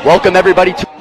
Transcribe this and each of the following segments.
Welcome everybody to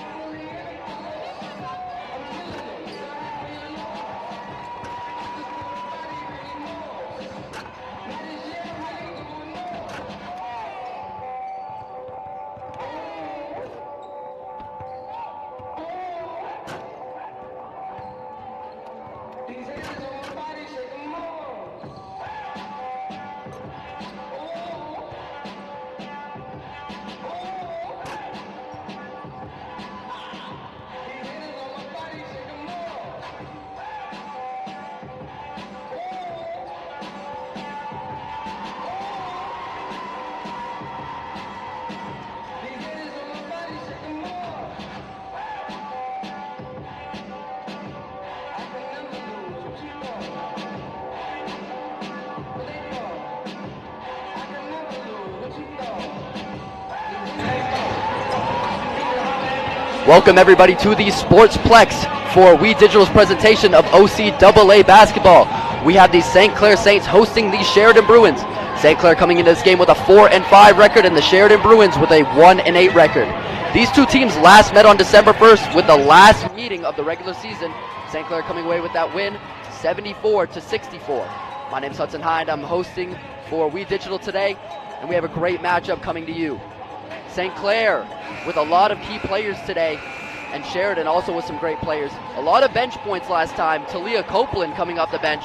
Welcome everybody to the Sportsplex for We Digital's presentation of OCAA basketball. We have the St. Clair Saints hosting the Sheridan Bruins. St. Clair coming into this game with a 4-5 record and the Sheridan Bruins with a 1-8 record. These two teams last met on December 1st with the last meeting of the regular season. St. Clair coming away with that win, 74-64. My name's Hudson Hind. I'm hosting for We Digital today, and we have a great matchup coming to you. St. Clair with a lot of key players today, and Sheridan also with some great players. A lot of bench points last time. Talia Copeland coming off the bench.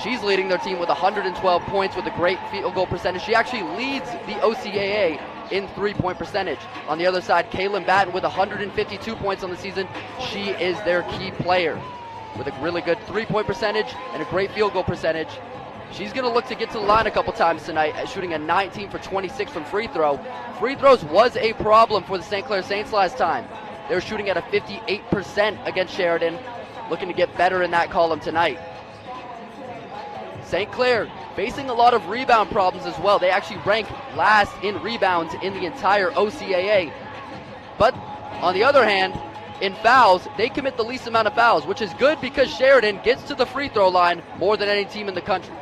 She's leading their team with 112 points with a great field goal percentage. She actually leads the OCAA in three-point percentage. On the other side, Kaylin Batten with 152 points on the season. She is their key player with a really good three-point percentage and a great field goal percentage. She's going to look to get to the line a couple times tonight, shooting a 19 for 26 from free throw. Free throws was a problem for the St. Clair Saints last time. They were shooting at a 58% against Sheridan, looking to get better in that column tonight. St. Clair facing a lot of rebound problems as well. They actually rank last in rebounds in the entire OCAA. But on the other hand, in fouls, they commit the least amount of fouls, which is good because Sheridan gets to the free throw line more than any team in the country.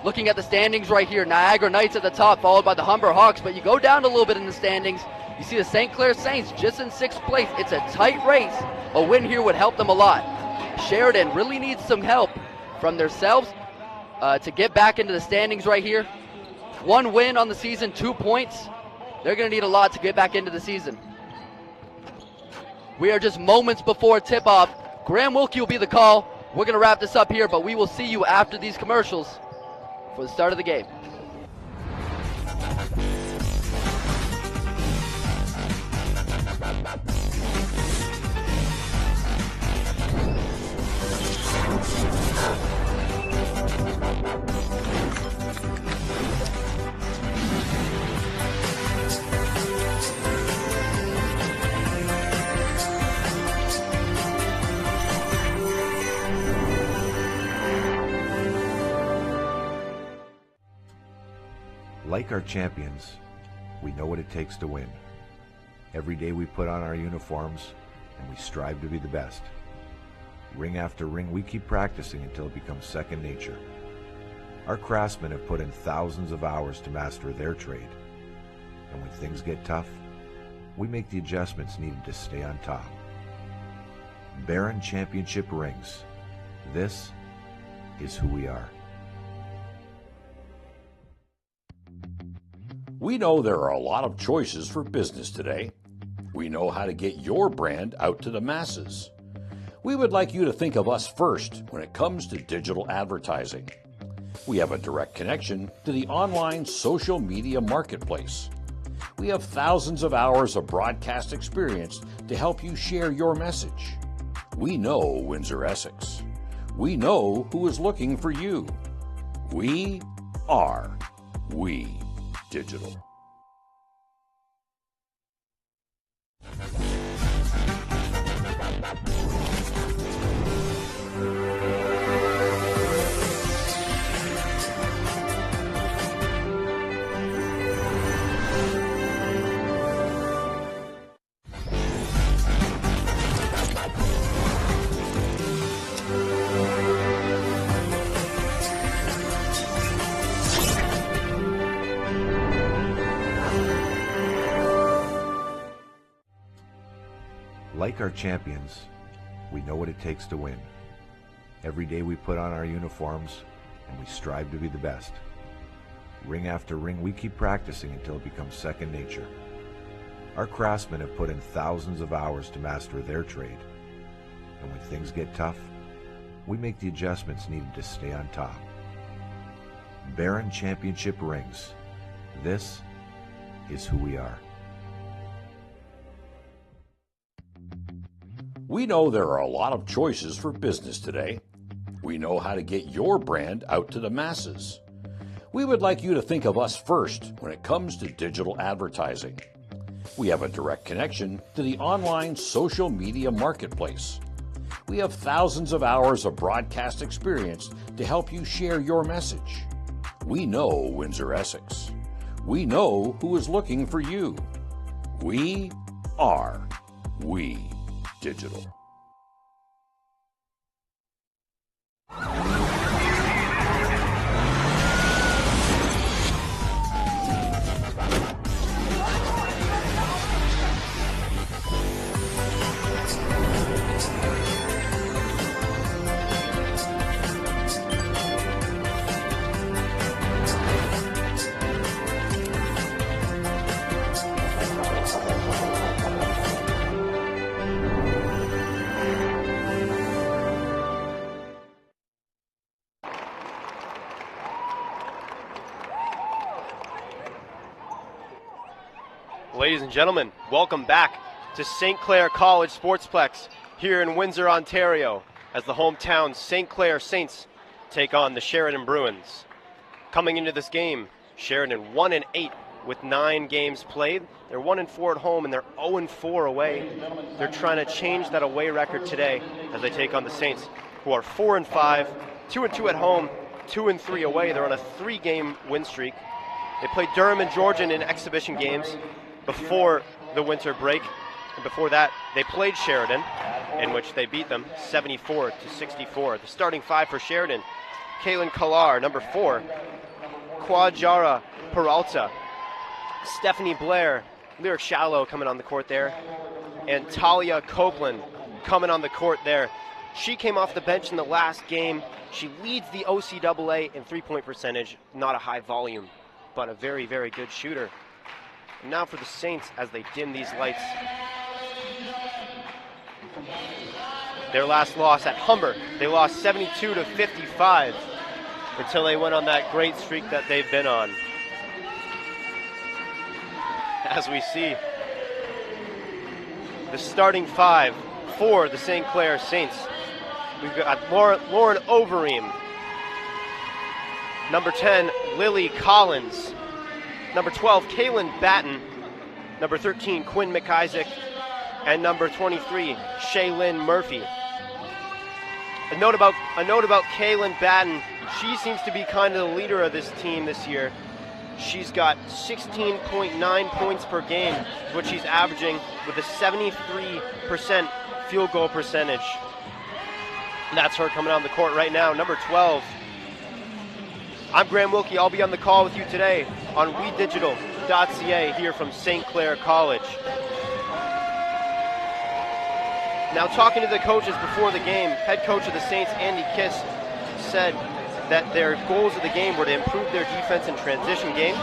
Looking at the standings right here, Niagara Knights at the top, followed by the Humber Hawks, but you go down a little bit in the standings, you see the St. Clair Saints just in 6th place. It's a tight race. A win here would help them a lot. Sheridan really needs some help from themselves to get back into the standings right here. 1 win on the season, 2 points. They're going to need a lot to get back into the season. We are just moments before tip-off. Graham Wilkie will be the call. We're going to wrap this up here, but we will see you after these commercials for the start of the game. Like our champions, we know what it takes to win. Every day we put on our uniforms and we strive to be the best. Ring after ring, we keep practicing until it becomes second nature. Our craftsmen have put in thousands of hours to master their trade. And when things get tough, we make the adjustments needed to stay on top. Baron Championship rings. This is who we are. We know there are a lot of choices for business today. We know how to get your brand out to the masses. We would like you to think of us first when it comes to digital advertising. We have a direct connection to the online social media marketplace. We have thousands of hours of broadcast experience to help you share your message. We know Windsor Essex. We know who is looking for you. We are We Digital. Like our champions, we know what it takes to win. Every day we put on our uniforms and we strive to be the best. Ring after ring, we keep practicing until it becomes second nature. Our craftsmen have put in thousands of hours to master their trade. And when things get tough, we make the adjustments needed to stay on top. Baron Championship rings. This is who we are. We know there are a lot of choices for business today. We know how to get your brand out to the masses. We would like you to think of us first when it comes to digital advertising. We have a direct connection to the online social media marketplace. We have thousands of hours of broadcast experience to help you share your message. We know Windsor Essex. We know who is looking for you. We are We Digital. Ladies and gentlemen, welcome back to St. Clair College Sportsplex here in Windsor, Ontario, as the hometown St. Clair Saints take on the Sheridan Bruins. Coming into this game, Sheridan 1-8 with 9 games played. They're 1-4 at home and they're 0-4 away. They're trying to change that away record today as they take on the Saints, who are 4-5, 2-2 at home, 2-3 away. They're on a 3-game win streak. They played Durham and Georgian in exhibition games before the winter break, and before that they played Sheridan, in which they beat them 74-64. The starting 5 for Sheridan: Kaylin Clair, number 4, Quajara Peralta, Stephanie Blair, Lyric Shallow coming on the court there, and Talia Copeland coming on the court there. She came off the bench in the last game. She leads the OCAA in three-point percentage, not a high volume, but a very, very good shooter. And now for the Saints as they dim these lights. Their last loss at Humber, they lost 72-55 until they went on that great streak that they've been on. As we see, the starting 5 for the St. Clair Saints. We've got Lauren Overeem, number 10, Lily Collins, number 12, Kaylin Batten, number 13, Quinn McIsaac, and number 23, Shaylin Murphy. A note about Kaylin Batten, she seems to be kind of the leader of this team this year. She's got 16.9 points per game, which she's averaging, with a 73% field goal percentage. And that's her coming on the court right now, number 12. I'm Graham Wilkie. I'll be on the call with you today on WeDigital.ca here from St. Clair College. Now, talking to the coaches before the game, head coach of the Saints, Andy Kiss, said that their goals of the game were to improve their defense and transition game.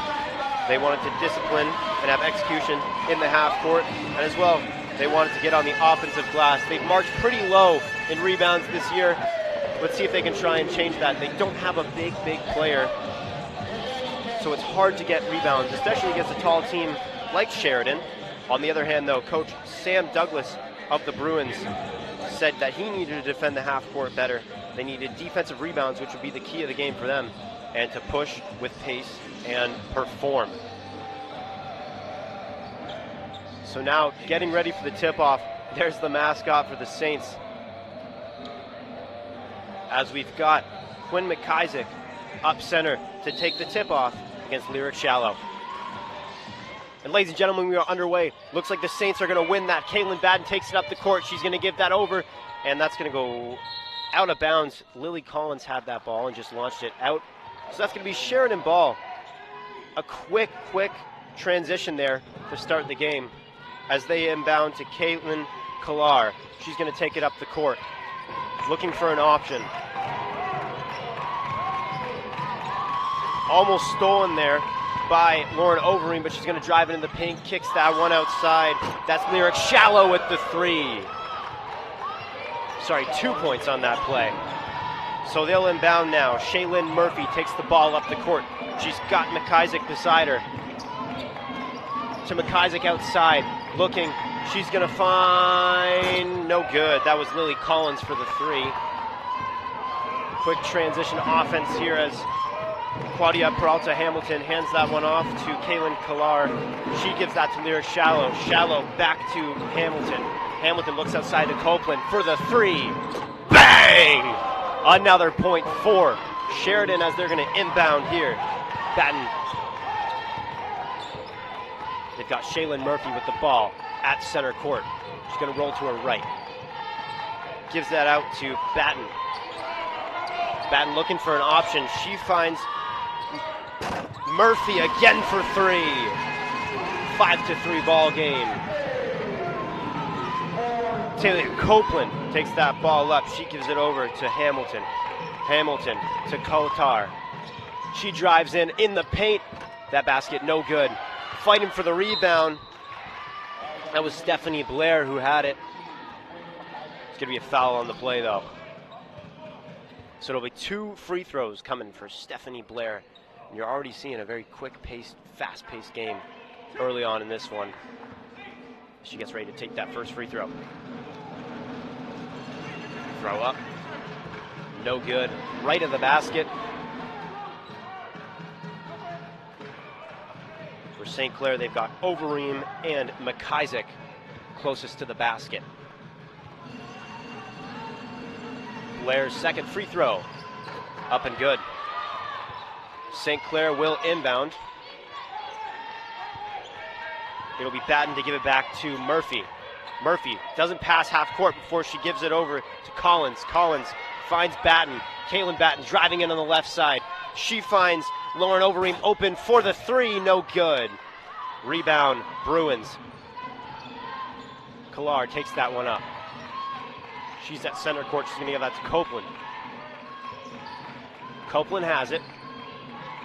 They wanted to discipline and have execution in the half court, and as well, they wanted to get on the offensive glass. They've marched pretty low in rebounds this year. Let's see if they can try and change that. They don't have a big player, so it's hard to get rebounds, especially against a tall team like Sheridan. On the other hand, though, Coach Sam Douglas of the Bruins said that he needed to defend the half court better. They needed defensive rebounds, which would be the key of the game for them, and to push with pace and perform. So now, getting ready for the tip-off, there's the mascot for the Saints, as we've got Quinn McIsaac up center to take the tip-off against Lyric Shallow. And ladies and gentlemen, we are underway. Looks like the Saints are going to win that. Kaylin Batten takes it up the court. She's going to give that over, and that's going to go out of bounds. Lily Collins had that ball and just launched it out. So that's going to be Sheridan ball. A quick transition there to start the game as they inbound to Caitlin Clair. She's going to take it up the court. Looking for an option. Almost stolen there by Lauren Overeem, but she's going to drive it in the paint, kicks that one outside. That's Lyric Shallow with the 3. Sorry, 2 points on that play. So they'll inbound now. Shaylin Murphy takes the ball up the court. She's got McIsaac beside her. To McIsaac outside, looking. She's going to find no good. That was Lily Collins for the 3. Quick transition offense here as Claudia Peralta Hamilton hands that one off to Kaylin Clair. She gives that to Lyric Shallow. Shallow back to Hamilton. Hamilton looks outside to Copeland for the 3. Bang! Another point for Sheridan as they're going to inbound here. Batten. They've got Shaylin Murphy with the ball at center court. She's going to roll to her right. Gives that out to Batten. Batten looking for an option. She finds Murphy again for 3. 5-3 ball game. Taylor Copeland takes that ball up. She gives it over to Hamilton. Hamilton to Kotar. She drives in the paint. That basket no good. Fighting for the rebound. That was Stephanie Blair who had it. It's going to be a foul on the play though. So it'll be 2 free throws coming for Stephanie Blair. And you're already seeing a very quick-paced, fast-paced game early on in this one. She gets ready to take that first free throw. Throw up. No good. Right of the basket. For St. Clair, they've got Overeem and McIsaac closest to the basket. Blair's second free throw. Up and good. St. Clair will inbound. It'll be Batten to give it back to Murphy. Murphy doesn't pass half court before she gives it over to Collins. Collins finds Batten. Kaylin Batten driving in on the left side. She finds Lauren Overeem open for the 3. No good. Rebound, Bruins. Clair takes that one up. She's at center court. She's going to give that to Copeland. Copeland has it.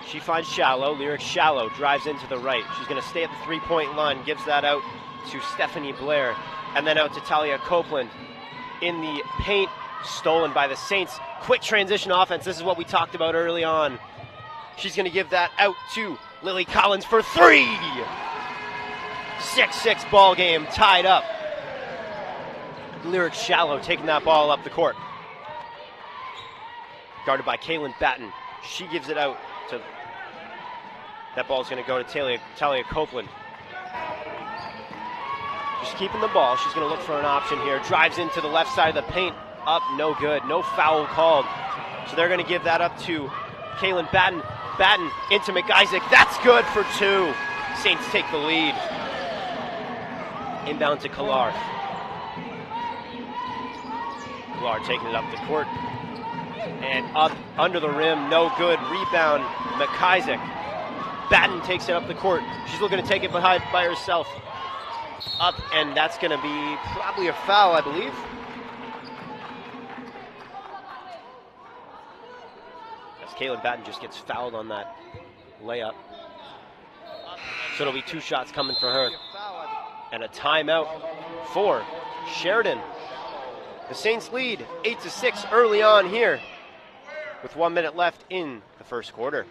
She finds Shallow. Lyric Shallow drives into the right. She's going to stay at the 3-point line. Gives that out to Stephanie Blair. And then out to Talia Copeland. In the paint, stolen by the Saints. Quick transition offense. This is what we talked about early on. She's going to give that out to Lily Collins for 3. 6-6 ball game, tied up. Lyric Shallow taking that ball up the court. Guarded by Kaylin Batten. She gives it out to... That ball's going to go to Talia Copeland. Just keeping the ball. She's going to look for an option here. Drives into the left side of the paint. Up, no good. No foul called. So they're going to give that up to Kaylin Batten. Batten into McIsaac. That's good for 2. Saints take the lead. Inbound to Clair. Clair taking it up the court. And up under the rim. No good. Rebound. McIsaac. Batten takes it up the court. She's looking to take it by herself. Up, and that's going to be probably a foul, I believe. As Kaylin Batten just gets fouled on that layup. So it'll be 2 shots coming for her. And a timeout for Sheridan. The Saints lead 8-6 early on here with 1 minute left in the first quarter.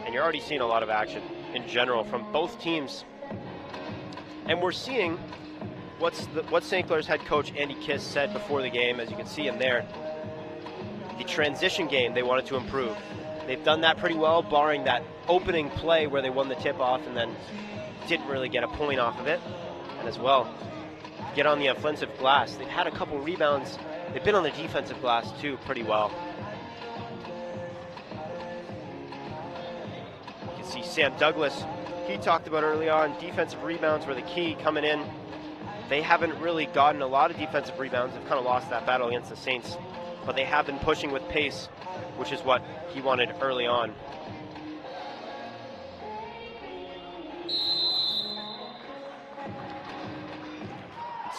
And you're already seeing a lot of action in general from both teams. And we're seeing what St. Clair's head coach Andy Kiss said before the game, as you can see him there. The transition game they wanted to improve. They've done that pretty well, barring that opening play where they won the tip-off and then didn't really get a point off of it. And as well, get on the offensive glass. They've had a couple rebounds. They've been on the defensive glass too pretty well. You can see Sam Douglas, he talked about early on, defensive rebounds were the key coming in. They haven't really gotten a lot of defensive rebounds. They've kind of lost that battle against the Saints. But they have been pushing with pace, which is what he wanted early on.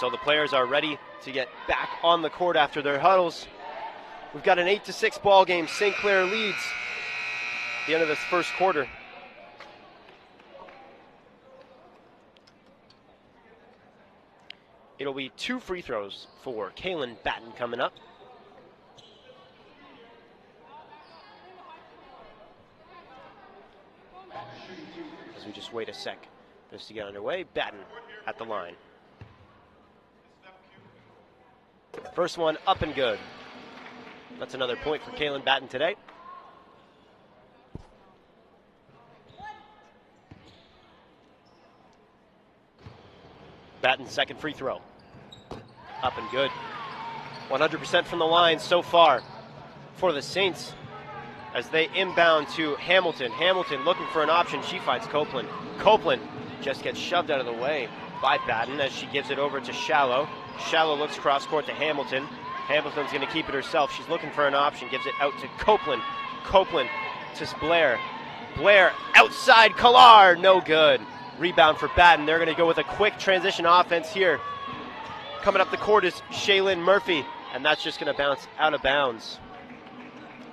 So the players are ready to get back on the court after their huddles. We've got an 8-6 ball game. St. Clair leads at the end of this first quarter. It'll be 2 free throws for Kaylin Batten coming up. As we just wait a sec for this to get underway, Batten at the line. First one up and good. That's another point for Kaylin Batten today. Batten's second free throw. Up and good. 100% from the line so far for the Saints as they inbound to Hamilton. Hamilton looking for an option. She finds Copeland. Copeland just gets shoved out of the way by Batten as she gives it over to Shallow. Shallow looks cross court to Hamilton. Hamilton's going to keep it herself. She's looking for an option. Gives it out to Copeland. Copeland to Blair. Blair outside. Clair. No good. Rebound for Batten. They're going to go with a quick transition offense here. Coming up the court is Shaylin Murphy, and that's just going to bounce out of bounds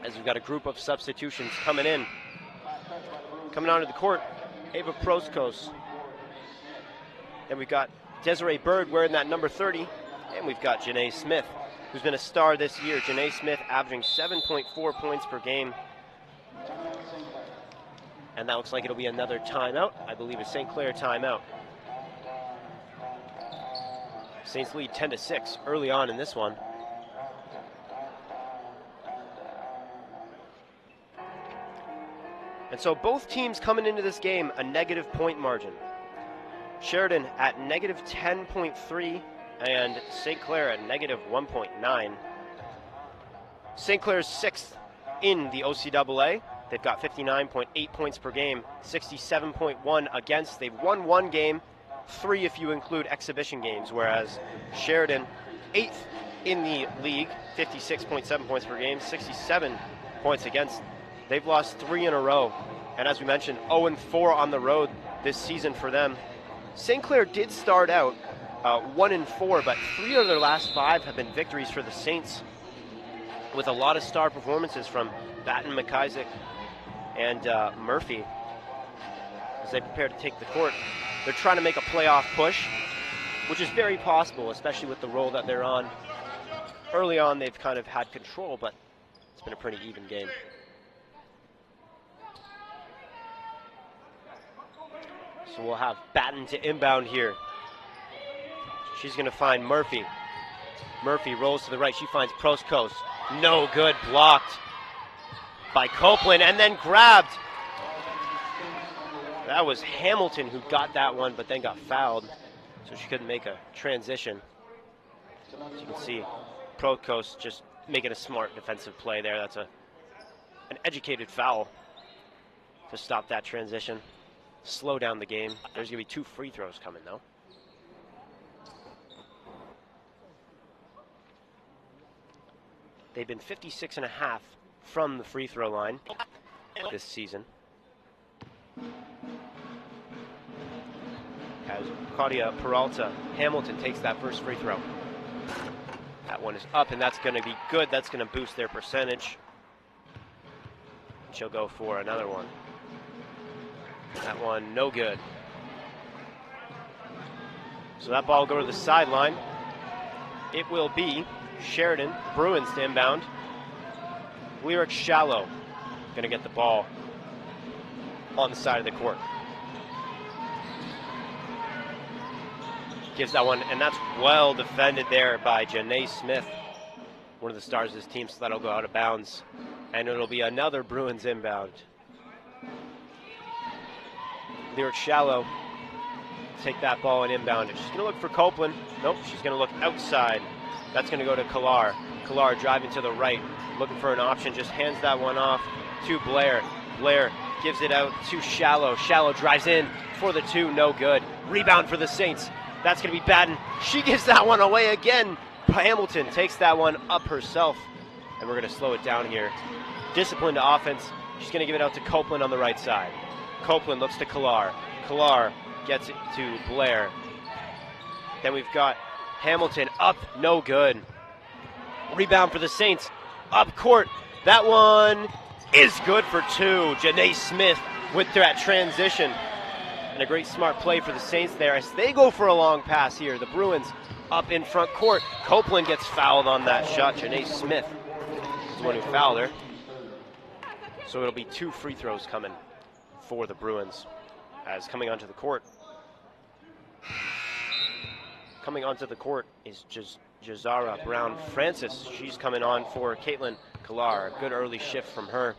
as we've got a group of substitutions coming in. Coming onto the court, Ava Proskos. Then we've got Desiree Bird wearing that number 30, and we've got Janae Smith, who's been a star this year. Janae Smith averaging 7.4 points per game. And that looks like it'll be another timeout. I believe a St. Clair timeout. Saints lead 10-6 early on in this one. And so both teams coming into this game a negative point margin. Sheridan at negative 10.3 and St. Clair at negative 1.9. St. Clair's 6th in the OCAA. They've got 59.8 points per game, 67.1 against. They've won 1 game, 3 if you include exhibition games, whereas Sheridan, 8th in the league, 56.7 points per game, 67 points against. They've lost 3 in a row, and as we mentioned, 0-4 on the road this season for them. St. Clair did start out 1-4, but 3 of their last 5 have been victories for the Saints, with a lot of star performances from Batten, McIsaac, and Murphy as they prepare to take the court. They're trying to make a playoff push, which is very possible, especially with the role that they're on. Early on, they've kind of had control, but it's been a pretty even game. So we'll have Batten to inbound here. She's going to find Murphy. Murphy rolls to the right. She finds Proskos. No good. Blocked by Copeland and then grabbed. That was Hamilton who got that one, but then got fouled, so she couldn't make a transition. As you can see, Proskos just making a smart defensive play there. That's an educated foul to stop that transition. Slow down the game. There's going to be 2 free throws coming, though. They've been 56.5 from the free throw line this season. As Claudia Peralta Hamilton takes that first free throw. That one is up, and that's going to be good. That's going to boost their percentage. She'll go for another one. That one, no good. So that ball will go to the sideline. It will be Sheridan Bruins to inbound. Lyric Shallow going to get the ball on the side of the court. Gives that one, and that's well defended there by Janae Smith, one of the stars of this team, so that'll go out of bounds. And it'll be another Bruins inbound. Lyric Shallow take that ball and inbound it. She's going to look for Copeland. Nope, she's going to look outside. That's going to go to Clair. Clair driving to the right, looking for an option, just hands that one off to Blair. Blair gives it out to Shallow. Shallow drives in for the 2, no good. Rebound for the Saints. That's going to be Batten. She gives that one away again. Hamilton takes that one up herself, and we're going to slow it down here. Disciplined offense. She's going to give it out to Copeland on the right side. Copeland looks to Clair. Clair gets it to Blair. Then we've got Hamilton up, no good. Rebound for the Saints, up court. That one is good for two. Janae Smith with that transition. And a great smart play for the Saints there as they go for a long pass here. The Bruins up in front court. Copeland gets fouled on that shot. Janae Smith is the one who fouled her. So it'll be 2 free throws coming for the Bruins. As coming onto the court. Coming onto the court is Jazara Brown Francis. She's coming on for Caitlin Clair. Good early shift from her.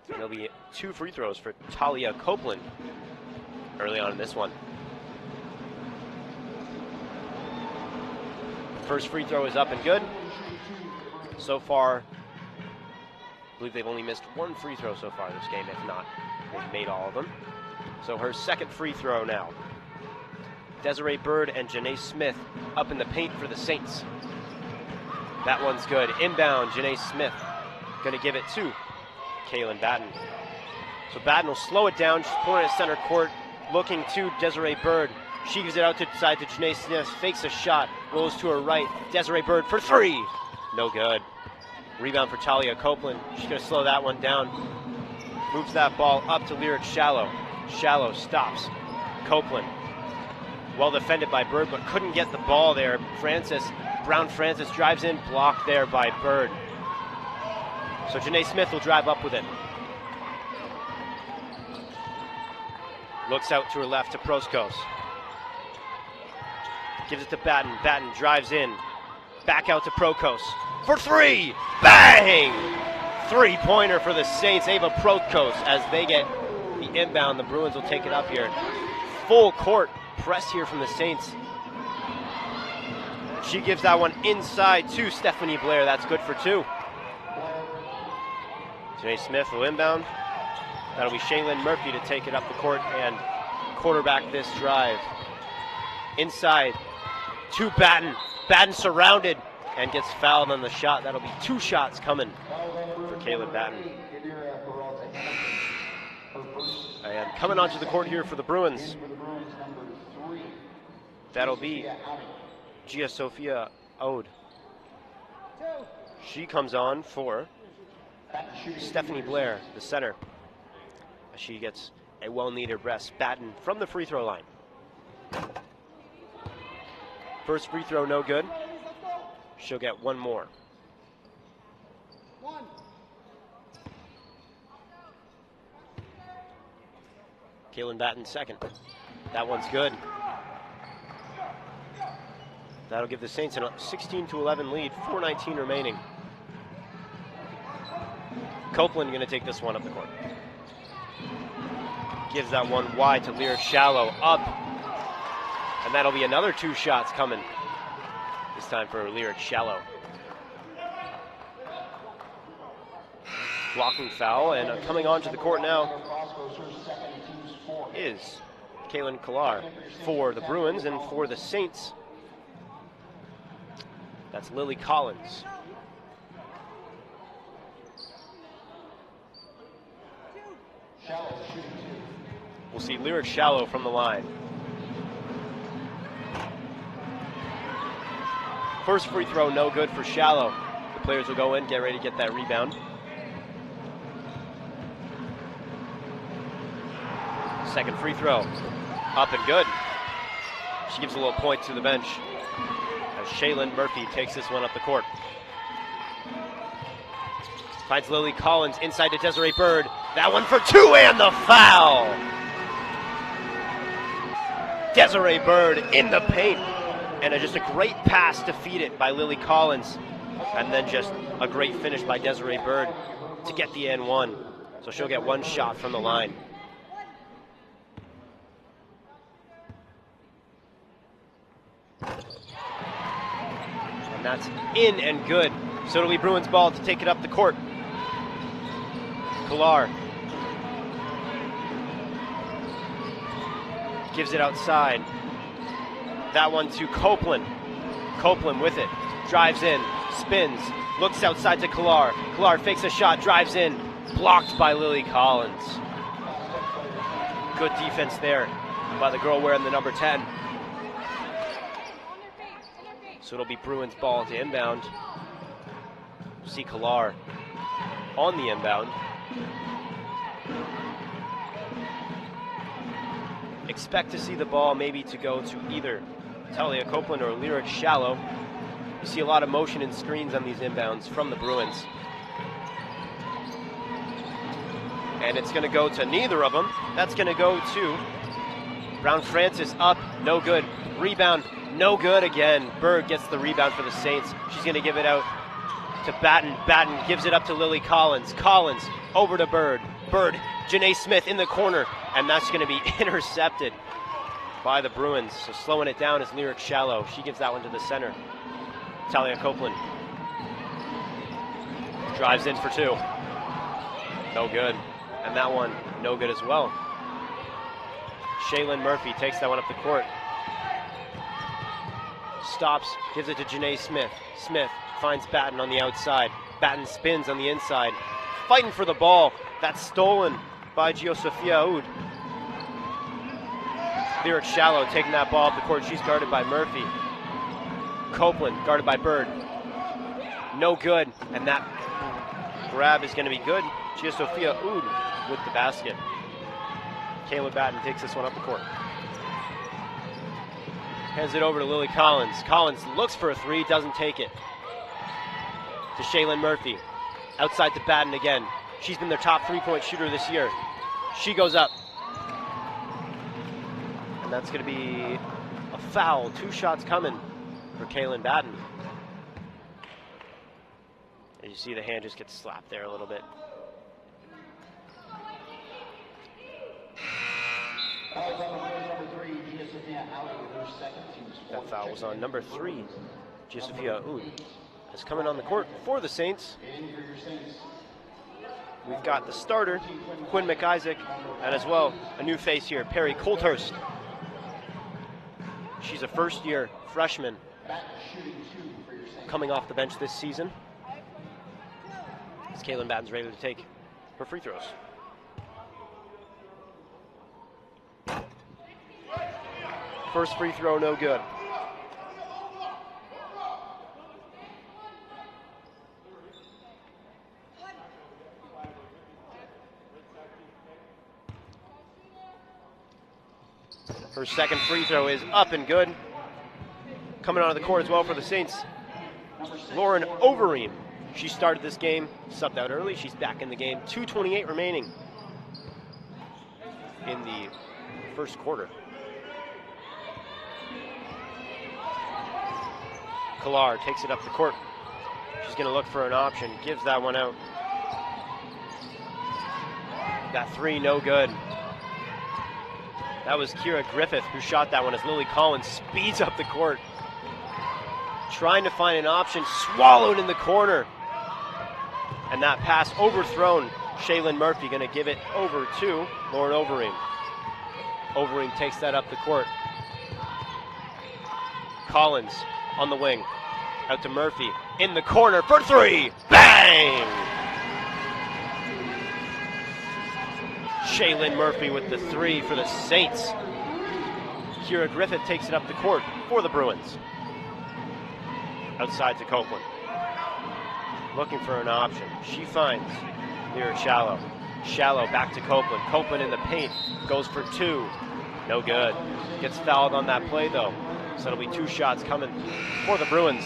And there'll be 2 free throws for Talia Copeland early on in this one. First free throw is up and good. So far, I believe they've only missed 1 free throw so far this game. If not, they've made all of them. So her second free throw now. Desiree Bird and Janae Smith up in the paint for the Saints. That one's good. Inbound, Janae Smith going to give it to Kaylin Batten. So Batten will slow it down. She's pulling it center court, looking to Desiree Bird. She gives it out to the side to Janae Smith, fakes a shot, rolls to her right. Desiree Bird for 3. No good. Rebound for Talia Copeland. She's going to slow that one down. Moves that ball up to Lyric Shallow. Shallow stops. Copeland. Well defended by Bird, but couldn't get the ball there. Brown Francis drives in, blocked there by Bird. So Janae Smith will drive up with it. Looks out to her left to Proskos. Gives it to Batten. Batten drives in. Back out to Prokos. For 3! Bang! 3-pointer for the Saints. Ava Prokos as they get the inbound. The Bruins will take it up here. Full court press here from the Saints. She gives that one inside to Stephanie Blair. That's good for 2. Janae Smith will inbound. That'll be Shaylin Murphy to take it up the court and quarterback this drive. Inside to Batten. Batten surrounded and gets fouled on the shot. That'll be 2 shots coming for Kaylin Batten. And coming onto the court here for the Bruins, that'll be Gia Sophia Ode. She comes on for Stephanie Blair, the center. She gets a well-needed rest. Batten from the free throw line. First free throw, no good. She'll get 1 more. Kaylin Batten second. That one's good. That'll give the Saints a 16-11 lead, 4:19 remaining. Copeland going to take this one up the court. Gives that one wide to Lyric Shallow, up. And that'll be another 2 shots coming. This time for Lyric Shallow. Blocking foul, and coming onto the court now is Kaylin Clair for the Bruins, and for the Saints, that's Lily Collins. We'll see Lyric Shallow from the line. First free throw, no good for Shallow. The players will go in, get ready to get that rebound. Second free throw, up and good. She gives a little point to the bench as Shaylin Murphy takes this one up the court. Finds Lily Collins inside to Desiree Bird. That one for 2 and the foul. Desiree Bird in the paint. And just a great pass to feed it by Lily Collins. And then just a great finish by Desiree Bird to get the N1. So she'll get 1 shot from the line. And that's in and good. So it'll be Bruins ball to take it up the court. Clair gives it outside. That one to Copeland. Copeland with it. Drives in. Spins. Looks outside to Clair. Clair fakes a shot. Drives in. Blocked by Lily Collins. Good defense there by the girl wearing the number 10. So it'll be Bruins ball to inbound. See Clair on the inbound. Expect to see the ball maybe to go to either Talia Copeland or Lyric Shallow. You see a lot of motion and screens on these inbounds from the Bruins. And it's going to go to neither of them. That's going to go to Brown Francis, up, no good. Rebound, no good again. Berg gets the rebound for the Saints. She's going to give it out to Batten. Batten gives it up to Lily Collins. Collins over to Bird. Bird, Janae Smith in the corner, and that's going to be intercepted by the Bruins. So slowing it down is Lyric Shallow. She gives that one to the center. Talia Copeland drives in for two. No good. And that one, no good as well. Shaylin Murphy takes that one up the court. Stops, gives it to Janae Smith. Smith finds Batten on the outside. Batten spins on the inside. Fighting for the ball. That's stolen by Giosofia Oud. Lyric Shallow taking that ball up the court. She's guarded by Murphy. Copeland guarded by Bird. No good. And that grab is going to be good. Giosofia Oud with the basket. Kayla Batten takes this one up the court. Hands it over to Lily Collins. Collins looks for a three, doesn't take it. To Shaylin Murphy. Outside to Batten again. She's been their top three-point shooter this year. She goes up. And that's going to be a foul. 2 shots coming for Kaylin Batten. And you see the hand just gets slapped there a little bit. That foul was on number 3. Giosofia Oud is coming on the court for the Saints. We've got the starter, Quinn McIsaac, and as well a new face here, Perry Colthurst. She's a first-year freshman coming off the bench this season. As Kaylin Batten's ready to take her free throws. First free throw, no good. Her second free throw is up and good. Coming onto the court as well for the Saints, Lauren Overeem. She started this game, subbed out early. She's back in the game. 2:28 remaining in the first quarter. Clair takes it up the court. She's going to look for an option. Gives that one out. That three, no good. That was Kira Griffith who shot that one as Lily Collins speeds up the court. Trying to find an option, swallowed in the corner. And that pass overthrown. Shaylin Murphy going to give it over to Lauren Overeem. Overeem takes that up the court. Collins on the wing. Out to Murphy. In the corner for three. Bang! Shaylin Murphy with the three for the Saints. Kira Griffith takes it up the court for the Bruins. Outside to Copeland. Looking for an option. She finds Lyric Shallow. Shallow back to Copeland. Copeland in the paint. Goes for two. No good. Gets fouled on that play though. So it'll be 2 shots coming for the Bruins.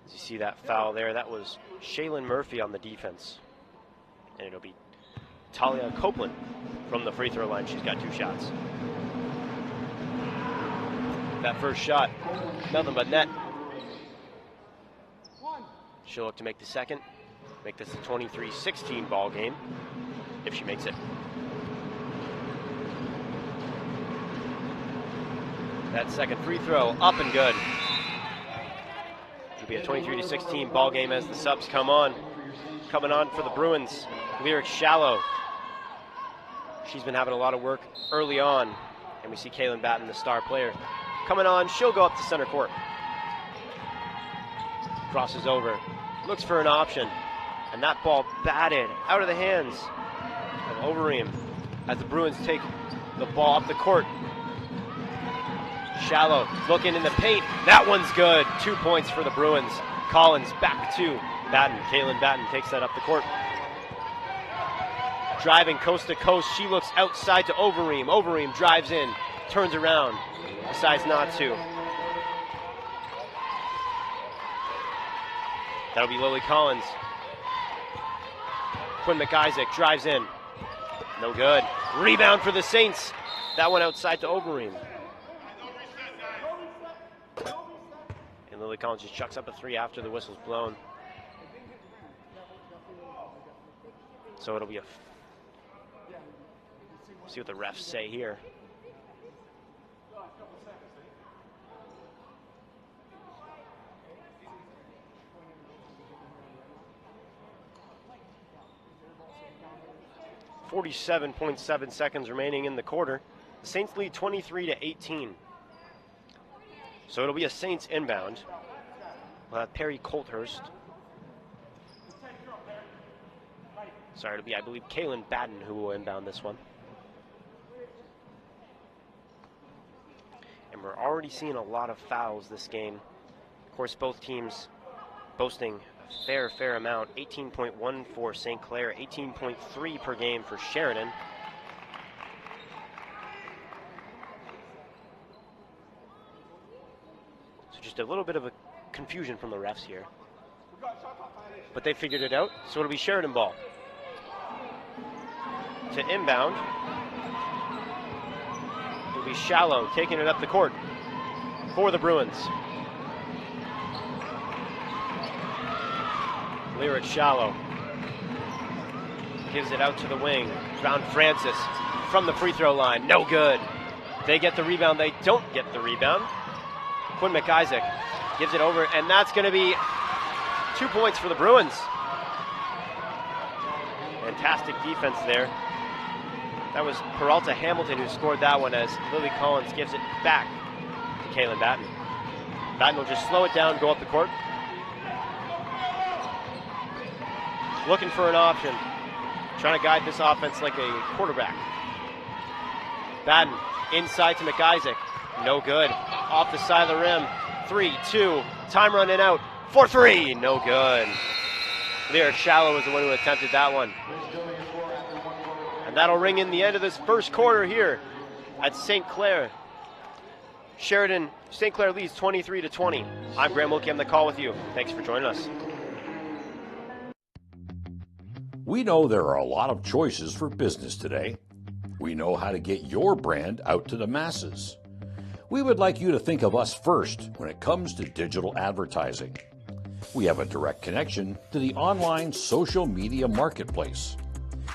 As you see that foul there, that was Shaylin Murphy on the defense. And it'll be Talia Copeland from the free throw line. She's got 2 shots. That first shot, nothing but net. She'll look to make the second. Make this a 23-16 ball game if she makes it. That second free throw up and good. It'll be a 23-16 ball game as the subs come on. Coming on for the Bruins, Lyric Shallow. She's been having a lot of work early on, and we see Kaylin Batten, the star player, coming on. She'll go up to center court. Crosses over, looks for an option, and that ball batted out of the hands of Overeem. as the Bruins take the ball up the court. Shallow looking in the paint. That one's good. 2 points for the Bruins. Collins back to Batten. Kaylin Batten takes that up the court. Driving coast to coast. She looks outside to Overeem. Overeem drives in, turns around, decides not to. That'll be Lily Collins. Quinn McIsaac drives in. No good. Rebound for the Saints. That one outside to Overeem. And Lily Collins just chucks up a three after the whistle's blown. So it'll be see what the refs say here. .7 seconds remaining in the quarter. The Saints lead 23-18. So it'll be a Saints inbound. We'll have Perry Colthurst. Sorry, it'll be, I believe, Kaylin Batten who will inbound this one. And we're already seeing a lot of fouls this game. Of course, both teams boasting a fair amount. 18.1 for St. Clair, 18.3 per game for Sheridan. So just a little bit of a confusion from the refs here. But they figured it out, so it'll be Sheridan ball. To inbound. It'll be Shallow taking it up the court for the Bruins. Lyric Shallow gives it out to the wing. Brown Francis from the free throw line. No good. They get the rebound. They don't get the rebound. Quinn McIsaac gives it over, and that's going to be 2 points for the Bruins. Fantastic defense there. That was Peralta Hamilton who scored that one as Lily Collins gives it back to Kaylin Batten. Batten will just slow it down, go up the court. Looking for an option. Trying to guide this offense like a quarterback. Batten inside to McIsaac. No good. Off the side of the rim. 3-2. Time running out. 4-3. No good. Lyric Shallow was the one who attempted that one. And that'll ring in the end of this first quarter here at St. Clair. St. Clair leads 23-20. I'm Graham Wilkie. I'm the call with you. Thanks for joining us. We know there are a lot of choices for business today. We know how to get your brand out to the masses. We would like you to think of us first when it comes to digital advertising. We have a direct connection to the online social media marketplace.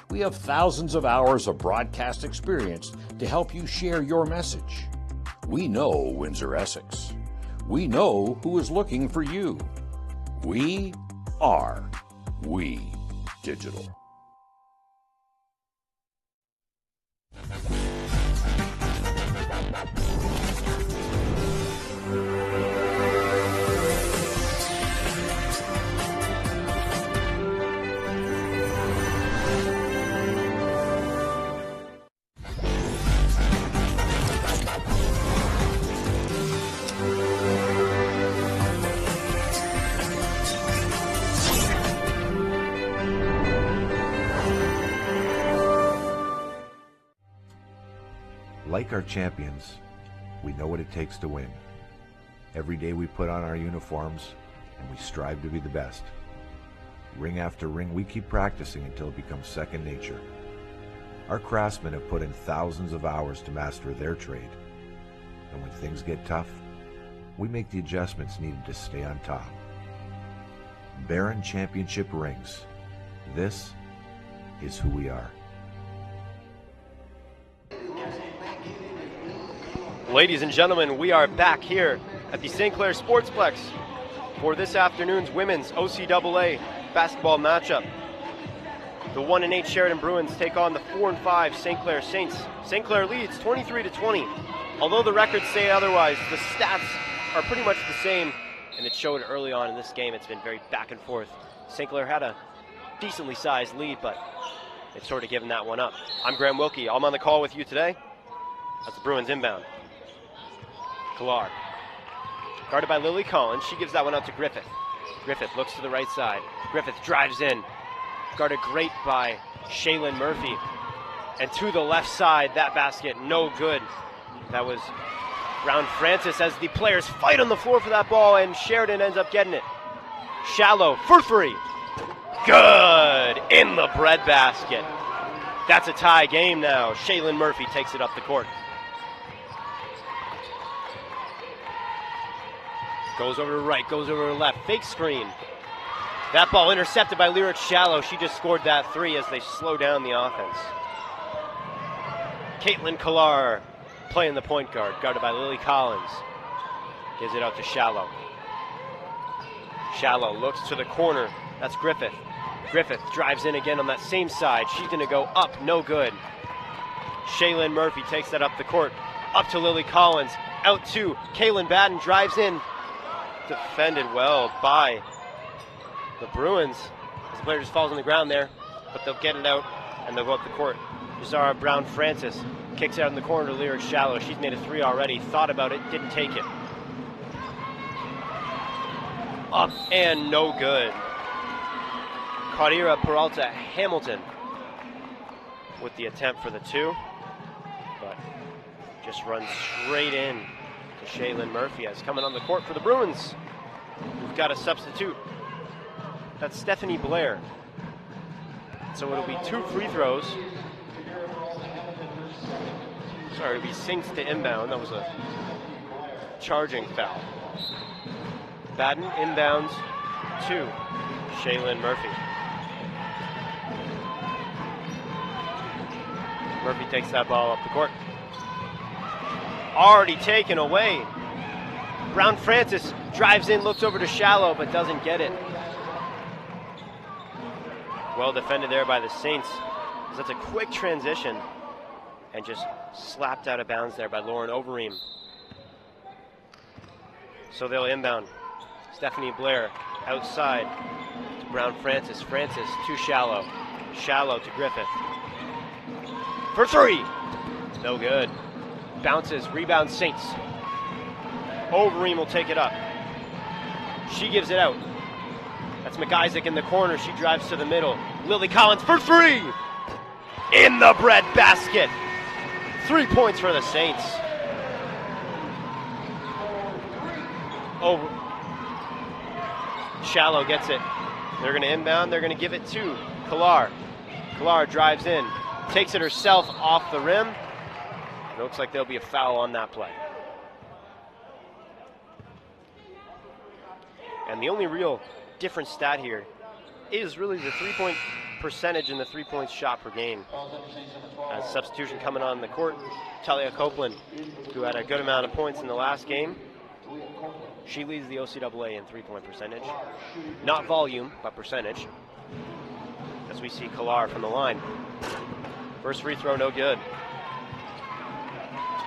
We have thousands of hours of broadcast experience to help you share your message. We know Windsor Essex. We know who is looking for you. We are We Digital. Like our champions, we know what it takes to win. Every day we put on our uniforms and we strive to be the best. Ring after ring, we keep practicing until it becomes second nature. Our craftsmen have put in thousands of hours to master their trade. And when things get tough, we make the adjustments needed to stay on top. Baron Championship rings. This is who we are. Ladies and gentlemen, we are back here at the St. Clair Sportsplex for this afternoon's women's OCAA basketball matchup. The 1-8 Sheridan Bruins take on the 4-5 St. Clair Saints. St. Clair leads 23-20. Although the records say otherwise, the stats are pretty much the same, and it showed early on in this game. It's been very back and forth. St. Clair had a decently sized lead, but They've sort of given that one up. I'm Graham Wilkie. I'm on the call with you today as the Bruins inbound. Clair. Guarded by Lily Collins. She gives that one out to Griffith. Griffith looks to the right side. Griffith drives in. Guarded great by Shaylin Murphy. And to the left side, that basket, no good. That was Brown Francis as the players fight on the floor for that ball, and Sheridan ends up getting it. Shallow for three. Good! In the breadbasket. That's a tie game now. Shaylin Murphy takes it up the court. Goes over to the right, goes over to the left. Fake screen. That ball intercepted by Lyric Shallow. She just scored that three as they slow down the offense. Caitlin Clair playing the point guard, guarded by Lily Collins. Gives it out to Shallow. Shallow looks to the corner. That's Griffith. Griffith drives in again on that same side. She's going to go up, no good. Shaylin Murphy takes that up the court. Up to Lily Collins. Out to Kaylin Batten, drives in. Defended well by the Bruins. As the player just falls on the ground there, but they'll get it out and they'll go up the court. Zara Brown Francis kicks out in the corner to Lyric Shallow. She's made a three already. Thought about it, didn't take it. Up and no good. Claudira Peralta Hamilton with the attempt for the two, but just runs straight in to Shaylin Murphy as coming on the court for the Bruins. We've got a substitute. That's Stephanie Blair. So it'll be two free throws. Sorry, it'll be Saints to inbound. That was a charging foul. Batten inbounds to Shaylin Murphy. Murphy takes that ball up the court. Already taken away. Brown Francis drives in, looks over to Shallow, but doesn't get it. Well defended there by the Saints. That's a quick transition and just slapped out of bounds there by Lauren Overeem. So they'll inbound. Stephanie Blair outside to Brown Francis. Francis to Shallow. Shallow to Griffith. For three. No good. Bounces, rebounds Saints. Overeem will take it up. She gives it out. That's McIsaac in the corner. She drives to the middle. Lily Collins for three. In the bread basket. 3 points for the Saints. Over. Shallow gets it. They're going to inbound. They're going to give it to Clair. Clair drives in. Takes it herself off the rim. It looks like there'll be a foul on that play. And the only real different stat here is really the three-point percentage and the three-point shot per game. As substitution coming on the court, Talia Copeland, who had a good amount of points in the last game. She leads the OCAA in three-point percentage. Not volume, but percentage. As we see Clair from the line. First free throw, no good.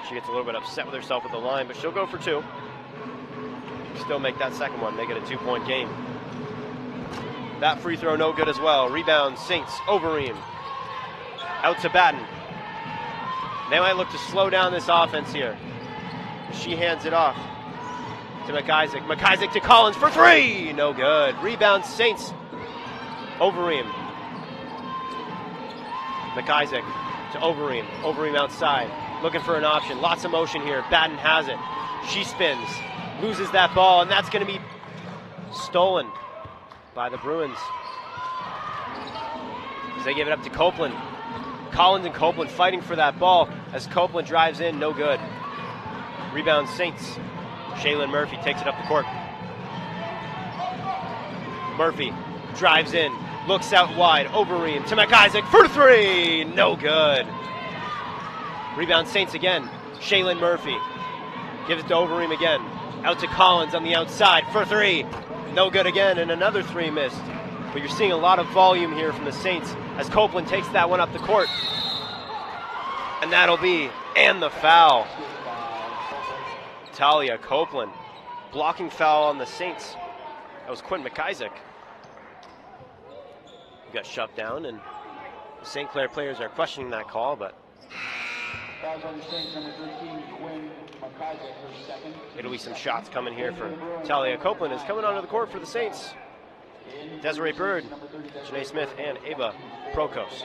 She gets a little bit upset with herself at the line, but she'll go for two. Still make that second one, make it a 2-point game. That free throw, no good as well. Rebound, Saints, Overeem. Out to Batten. They might look to slow down this offense here. She hands it off to McIsaac. McIsaac to Collins for three. No good. Rebound, Saints. Overeem. McIsaac to Overeem. Overeem outside. Looking for an option. Lots of motion here. Batten has it. She spins. Loses that ball, and that's going to be stolen by the Bruins. As they give it up to Copeland. Collins and Copeland fighting for that ball as Copeland drives in, no good. Rebound Saints. Shaylin Murphy takes it up the court. Murphy drives in, looks out wide. Overeem to McIsaac for three, no good. Rebound Saints again. Shaylin Murphy gives it to Overeem again. Out to Collins on the outside for three. No good again, and another three missed. But you're seeing a lot of volume here from the Saints as Copeland takes that one up the court. And that'll be, and the foul. Talia Copeland. Blocking foul on the Saints. That was Quinn McIsaac. He got shoved down, and St. Clair players are questioning that call, but it'll be some shots coming here for Talia Copeland is coming onto the court for the Saints. Desiree Bird, Janae Smith, and Ava Prokos.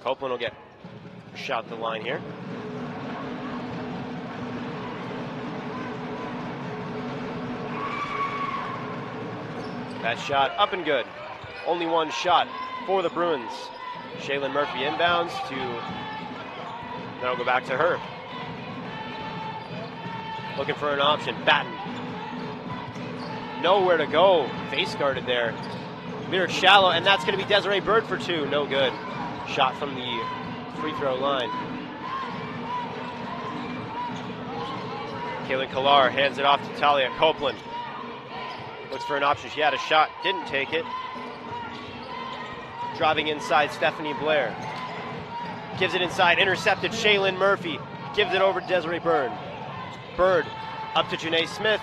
Copeland will get a shot at the line here. That shot up and good. Only one shot for the Bruins. Shaylin Murphy inbounds to, then it'll go back to her. Looking for an option, Batten. Nowhere to go, face guarded there. Lyric shallow, and that's gonna be Desiree Bird for two, no good. Shot from the free throw line. Kaylin Clair hands it off to Talia Copeland. Looks for an option, she had a shot, didn't take it. Driving inside, Stephanie Blair. Gives it inside, intercepted, Shaylin Murphy. Gives it over to Desiree Bird. Bird up to Janae Smith.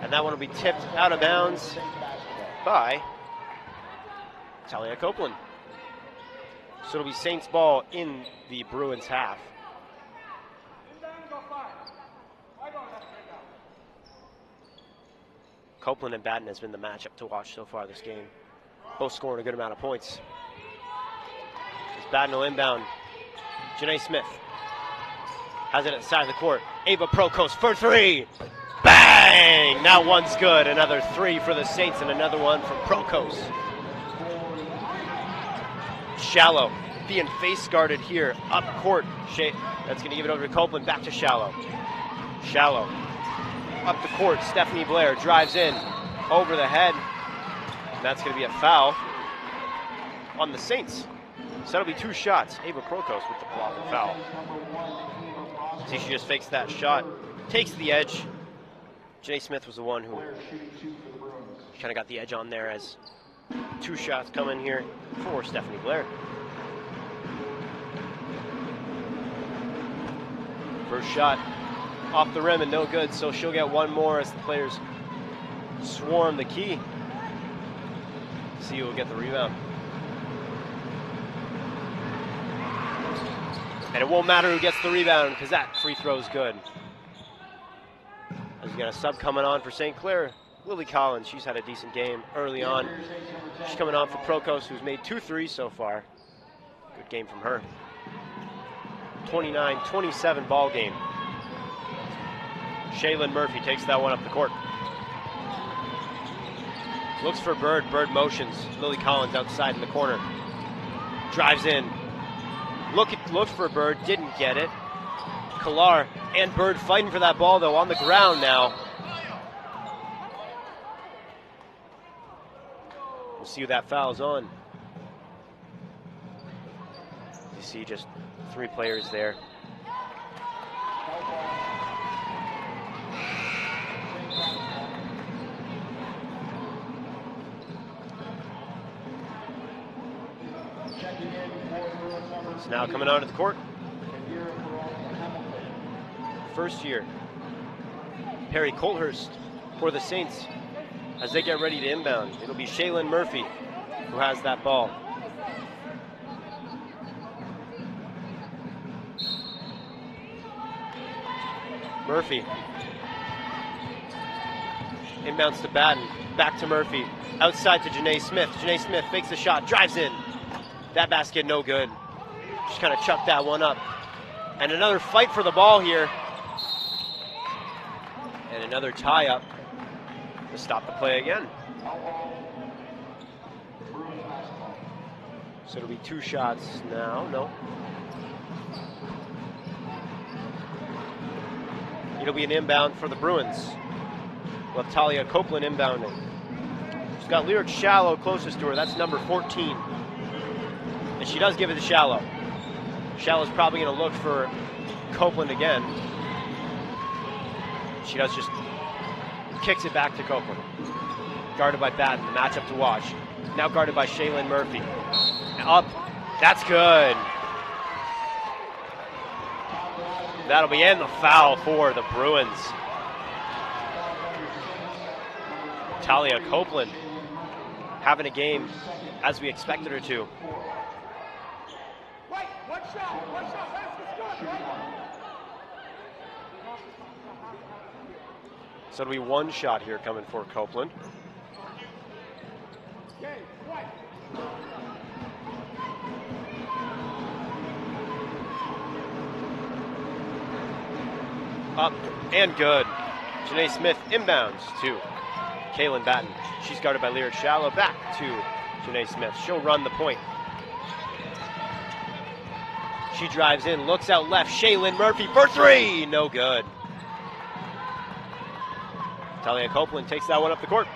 And that one will be tipped out of bounds by Talia Copeland. So it'll be Saints ball in the Bruins half. Copeland and Batten has been the matchup to watch so far this game. Both scoring a good amount of points. As Batten will inbound. Janae Smith has it at the side of the court. Ava Prokos for three. Bang! Now one's good. Another three for the Saints and another one from Prokos. Shallow being face guarded here up court. That's going to give it over to Copeland. Back to Shallow. Shallow up the court. Stephanie Blair drives in over the head. And that's going to be a foul on the Saints. So that'll be two shots. Ava Prokos with the block and foul. See, she just fakes that shot, takes the edge. Janae Smith was the one who kind of got the edge on there as two shots come in here for Stephanie Blair. First shot off the rim and no good, so she'll get one more as the players swarm the key. See who will get the rebound. And it won't matter who gets the rebound because that free throw is good. As we got a sub coming on for St. Clair, Lily Collins. She's had a decent game early on. She's coming on for Prokos, who's made 2 threes so far. Good game from her. 29-27 ball game. Shaylin Murphy takes that one up the court. Looks for Bird. Bird motions. Lily Collins outside in the corner. Drives in. Looked for Bird. Didn't get it. Clair and Bird fighting for that ball, though, on the ground now. We'll see who that foul's on. You see just 3 players there. It's now coming onto the court. First year, Perry Colthurst for the Saints as they get ready to inbound. It'll be Shaylin Murphy who has that ball. Murphy inbounds to Batten, back to Murphy, outside to Janae Smith. Janae Smith fakes the shot, drives in. That basket no good. Just kind of chucked that one up. And another fight for the ball here. And another tie-up to stop the play again. So it'll be 2 shots now. No. It'll be an inbound for the Bruins. We'll have Talia Copeland inbounding. She's got Lyric Shallow closest to her. That's number 14. And she does give it to Shallow. Shallow's probably going to look for Copeland again. She does just kicks it back to Copeland. Guarded by Batten, the matchup to watch. Now guarded by Shaylin Murphy. Up, that's good. That'll be in the foul for the Bruins. Talia Copeland having a game as we expected her to. So it'll be one shot here coming for Copeland. Up and good. Janae Smith inbounds to Kaylin Batten. She's guarded by Lyric Shallow. Back to Janae Smith. She'll run the point. She drives in, looks out left. Shaylin Murphy for three. No good. Talia Copeland takes that one up the court.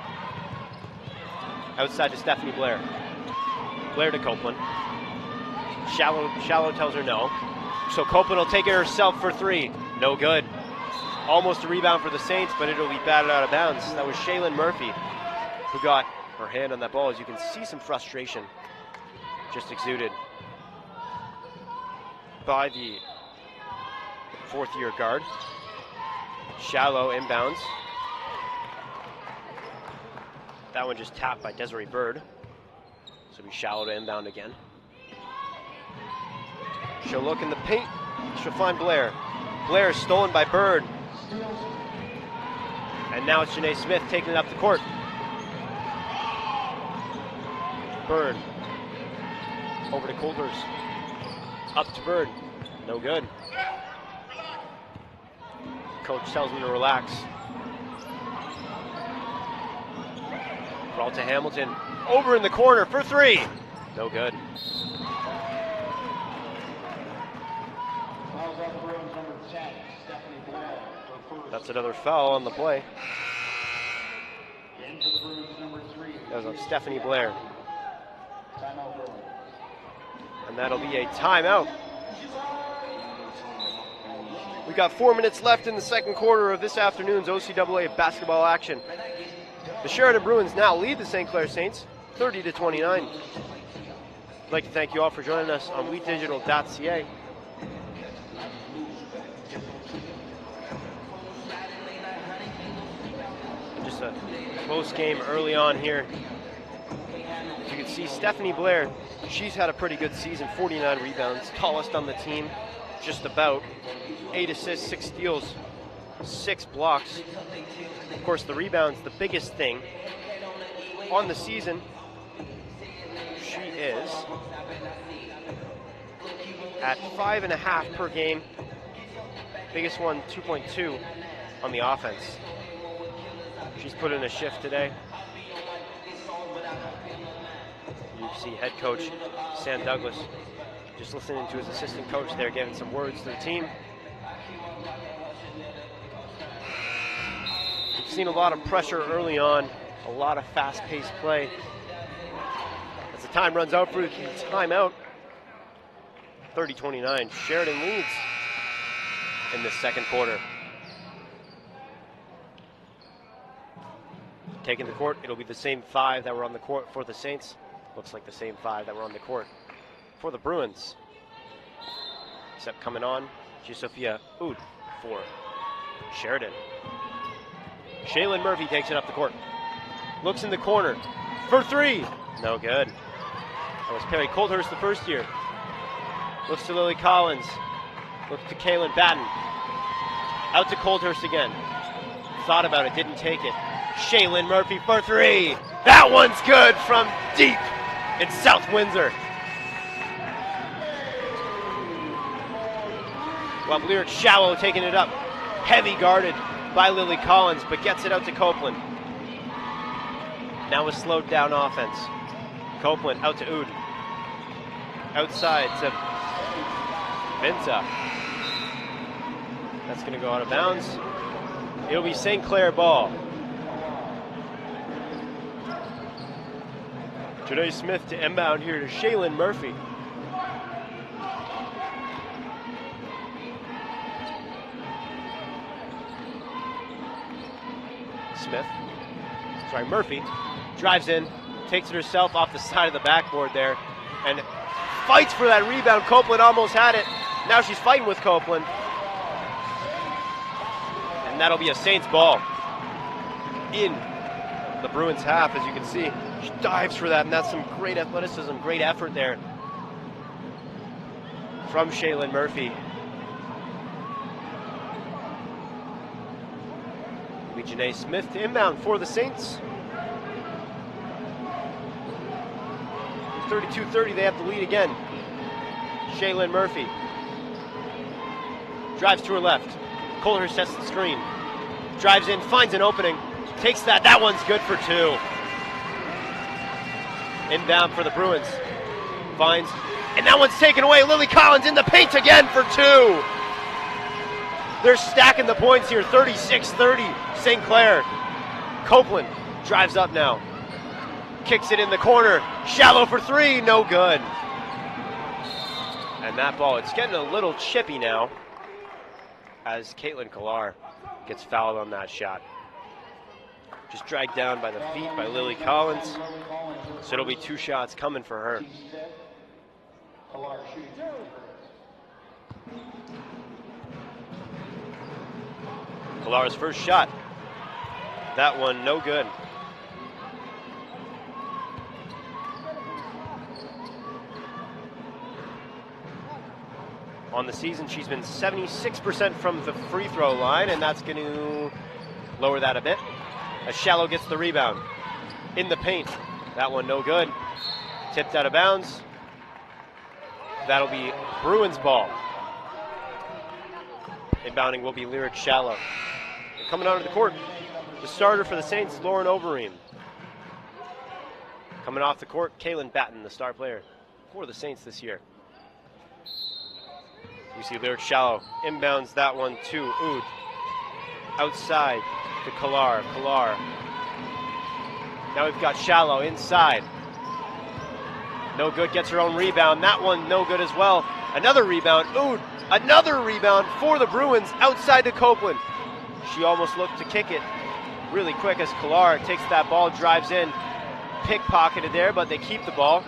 Outside to Stephanie Blair. Blair to Copeland. Shallow tells her no. So Copeland will take it herself for three. No good. Almost a rebound for the Saints, but it'll be batted out of bounds. That was Shaylin Murphy who got her hand on that ball. As you can see, some frustration just exuded by the fourth-year guard. Shallow inbounds. That one just tapped by Desiree Bird. So it'll be Shallow to inbound again. She'll look in the paint. She'll find Blair. Blair is stolen by Bird. And now it's Janae Smith taking it up the court. Bird. Over to Coulters. Up to Bird. No good. Coach tells me to relax. Ball to Hamilton. Over in the corner for three. No good. That's another foul on the play. That was on Stephanie Blair. And that'll be a timeout. We got 4 minutes left in the second quarter of this afternoon's OCAA basketball action. The Sheridan Bruins now lead the St. Clair Saints 30-29. I'd like to thank you all for joining us on wheatdigital.ca. Just a close game early on here. As you can see, Stephanie Blair, she's had a pretty good season, 49 rebounds, tallest on the team, just about. 8 assists, 6 steals, 6 blocks. Of course, the rebounds, the biggest thing on the season. She is at 5.5 per game. Biggest one, 2.2 on the offense. She's put in a shift today. You see head coach Sam Douglas just listening to his assistant coach there, giving some words to the team. We've seen a lot of pressure early on, a lot of fast-paced play. As the time runs out for the timeout, 30-29, Sheridan leads in the second quarter. Taking the court, it'll be the same 5 that were on the court for the Saints. Looks like the same 5 that were on the court for the Bruins. Except coming on, Sophia Oud for Sheridan. Shaylin Murphy takes it up the court. Looks in the corner for three. No good. That was Perry Coulthurst the first year. Looks to Lily Collins. Looks to Kaylin Batten. Out to Coulthurst again. Thought about it, didn't take it. Shaylin Murphy for three. That one's good from deep in South Windsor. While Lyric Shallow taking it up. Heavy guarded by Lily Collins, but gets it out to Copeland. Now a slowed down offense. Copeland out to Oud. Outside to Vinta. That's going to go out of bounds. It'll be St. Clair ball. Janae Smith to inbound here to Shaylin Murphy. Murphy drives in, takes it herself off the side of the backboard there, and fights for that rebound. Copeland almost had it. Now she's fighting with Copeland. And that'll be a Saints ball in the Bruins half, as you can see. She dives for that, and that's some great athleticism, great effort there from Shaylin Murphy. Janae Smith to inbound for the Saints. 32-30, they have the lead again. Shaylin Murphy drives to her left. Coulter sets the screen. Drives in, finds an opening. Takes that. That one's good for 2. Inbound for the Bruins. Finds, and that one's taken away. Lily Collins in the paint again for 2. They're stacking the points here, 36-30, St. Clair. Copeland drives up now. Kicks it in the corner. Shallow for 3, no good. And that ball, it's getting a little chippy now as Caitlin Clair gets fouled on that shot. Just dragged down by the feet by Lily Collins. So it'll be 2 shots coming for her. Clair's first shot. That one no good. On the season, she's been 76% from the free throw line, and that's going to lower that a bit. As Shallow gets the rebound in the paint. That one no good. Tipped out of bounds. That'll be Bruins ball. Inbounding will be Lyric Shallow. Coming onto the court, the starter for the Saints, Lauren Overeem. Coming off the court, Kaylin Batten, the star player for the Saints this year. You see Lyric Shallow inbounds that one to Oud. Outside to Clair. Now we've got Shallow inside. No good, gets her own rebound. That one no good as well. Another rebound, Oud. Another rebound for the Bruins outside to Copeland. She almost looked to kick it really quick as Clair takes that ball, drives in, pickpocketed there, but they keep the ball.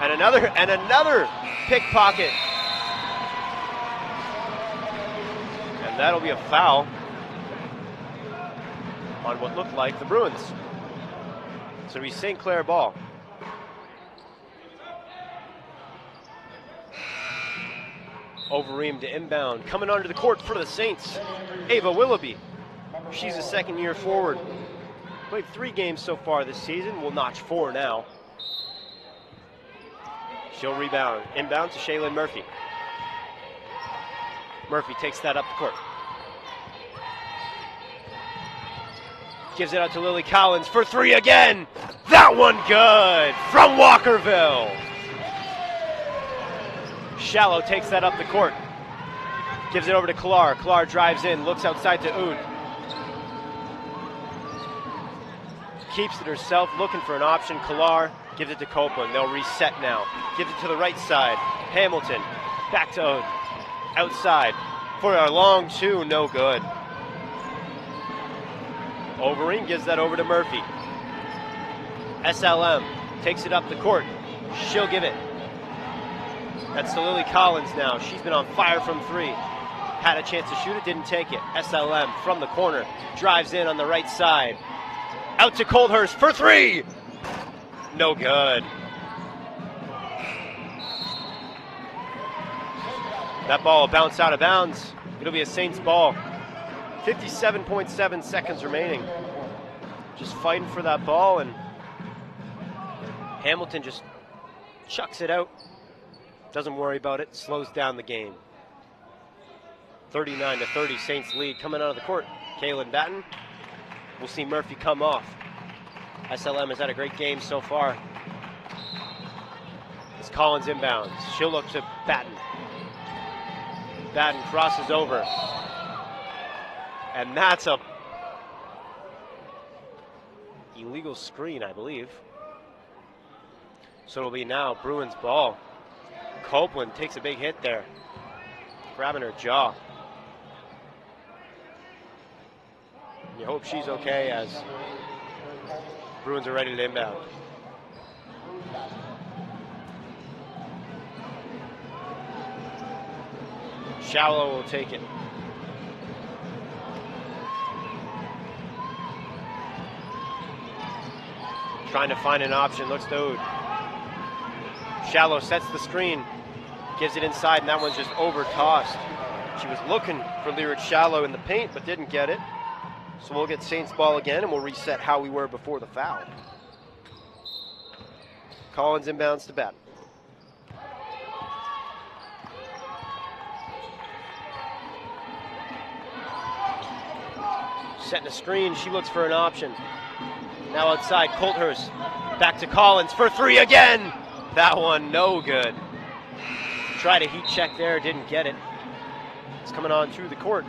And another pickpocket. And that'll be a foul on what looked like the Bruins. So it'll be St. Clair ball. Overeem to inbound. Coming onto the court for the Saints, Ava Willoughby. She's a second-year forward. Played 3 games so far this season. Will notch 4 now. She'll rebound. Inbound to Shaylin Murphy. Murphy takes that up the court. Gives it out to Lily Collins for 3 again. That one good from Walkerville. Shallow takes that up the court. Gives it over to Clair. Clair drives in, looks outside to Oud. Keeps it herself, looking for an option. Clair gives it to Copeland. They'll reset now. Gives it to the right side. Hamilton, back to Oud. Outside for a long 2, no good. Overeem gives that over to Murphy. SLM takes it up the court. She'll give it. That's to Lily Collins now. She's been on fire from 3. Had a chance to shoot it, didn't take it. SLM from the corner. Drives in on the right side. Out to Coldhurst for 3. No good. That ball will bounce out of bounds. It'll be a Saints ball. 57.7 seconds remaining. Just fighting for that ball, and Hamilton just chucks it out. Doesn't worry about it, slows down the game. 39-30, Saints lead. Coming out of the court, Kaylin Batten. We'll see Murphy come off. SLM has had a great game so far. As Collins inbounds, she'll look to Batten. Batten crosses over. And that's a illegal screen, I believe. So it'll be now Bruins ball. Copeland takes a big hit there, grabbing her jaw. You hope she's okay as Bruins are ready to inbound. Shallow will take it. Trying to find an option, looks to Ode. Shallow sets the screen, gives it inside, and that one's just over-tossed. She was looking for Lyric Shallow in the paint, but didn't get it. So we'll get Saints ball again, and we'll reset how we were before the foul. Collins inbounds to Batten. Setting a screen, she looks for an option. Now outside, Colthurst. Back to Collins for three again. That one no good. Tried a heat check there, didn't get it. It's coming on through the court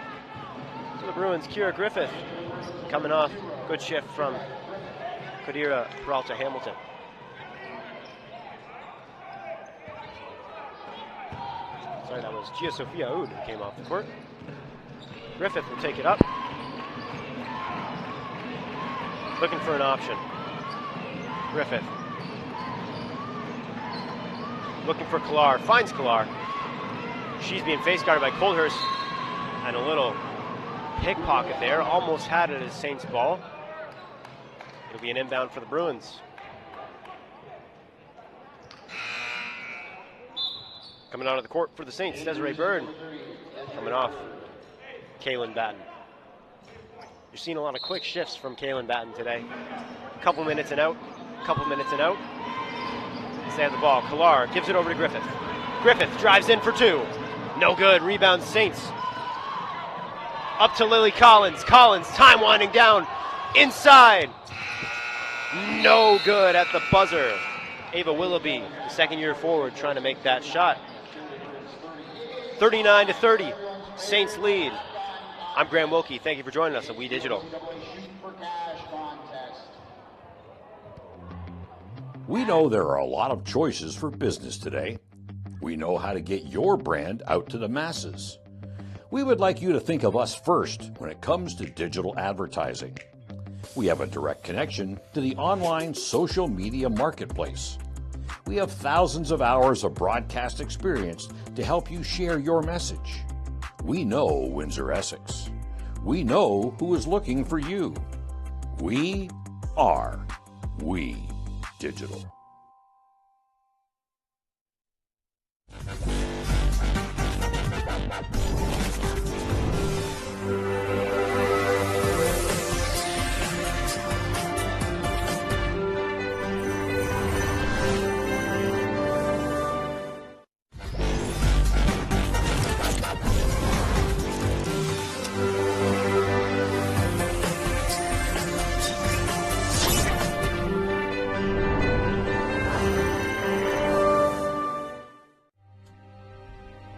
to the Bruins. Kira Griffith coming off. Good shift from Kadira Peralta Hamilton. Sorry, that was Gia Sophia Ode who came off the court. Griffith will take it up. Looking for an option. Griffith. Looking for Clair. Finds Clair. She's being face guarded by Colthurst. And a little pickpocket there. Almost had it as Saints ball. It'll be an inbound for the Bruins. Coming onto the court for the Saints, Desiree Byrd. Coming off, Kaylin Batten. You're seeing a lot of quick shifts from Kaylin Batten today. Couple minutes and out, couple minutes and out. They have the ball. Clair gives it over to Griffith. Griffith drives in for two. No good. Rebound Saints. Up to Lily Collins. Collins, time winding down. Inside. No good at the buzzer. Ava Willoughby, the second-year forward, trying to make that shot. 39-30. Saints lead. I'm Graham Wilkie. Thank you for joining us on We Digital. We know there are a lot of choices for business today. We know how to get your brand out to the masses. We would like you to think of us first when it comes to digital advertising. We have a direct connection to the online social media marketplace. We have thousands of hours of broadcast experience to help you share your message. We know Windsor Essex. We know who is looking for you. We are We Digital.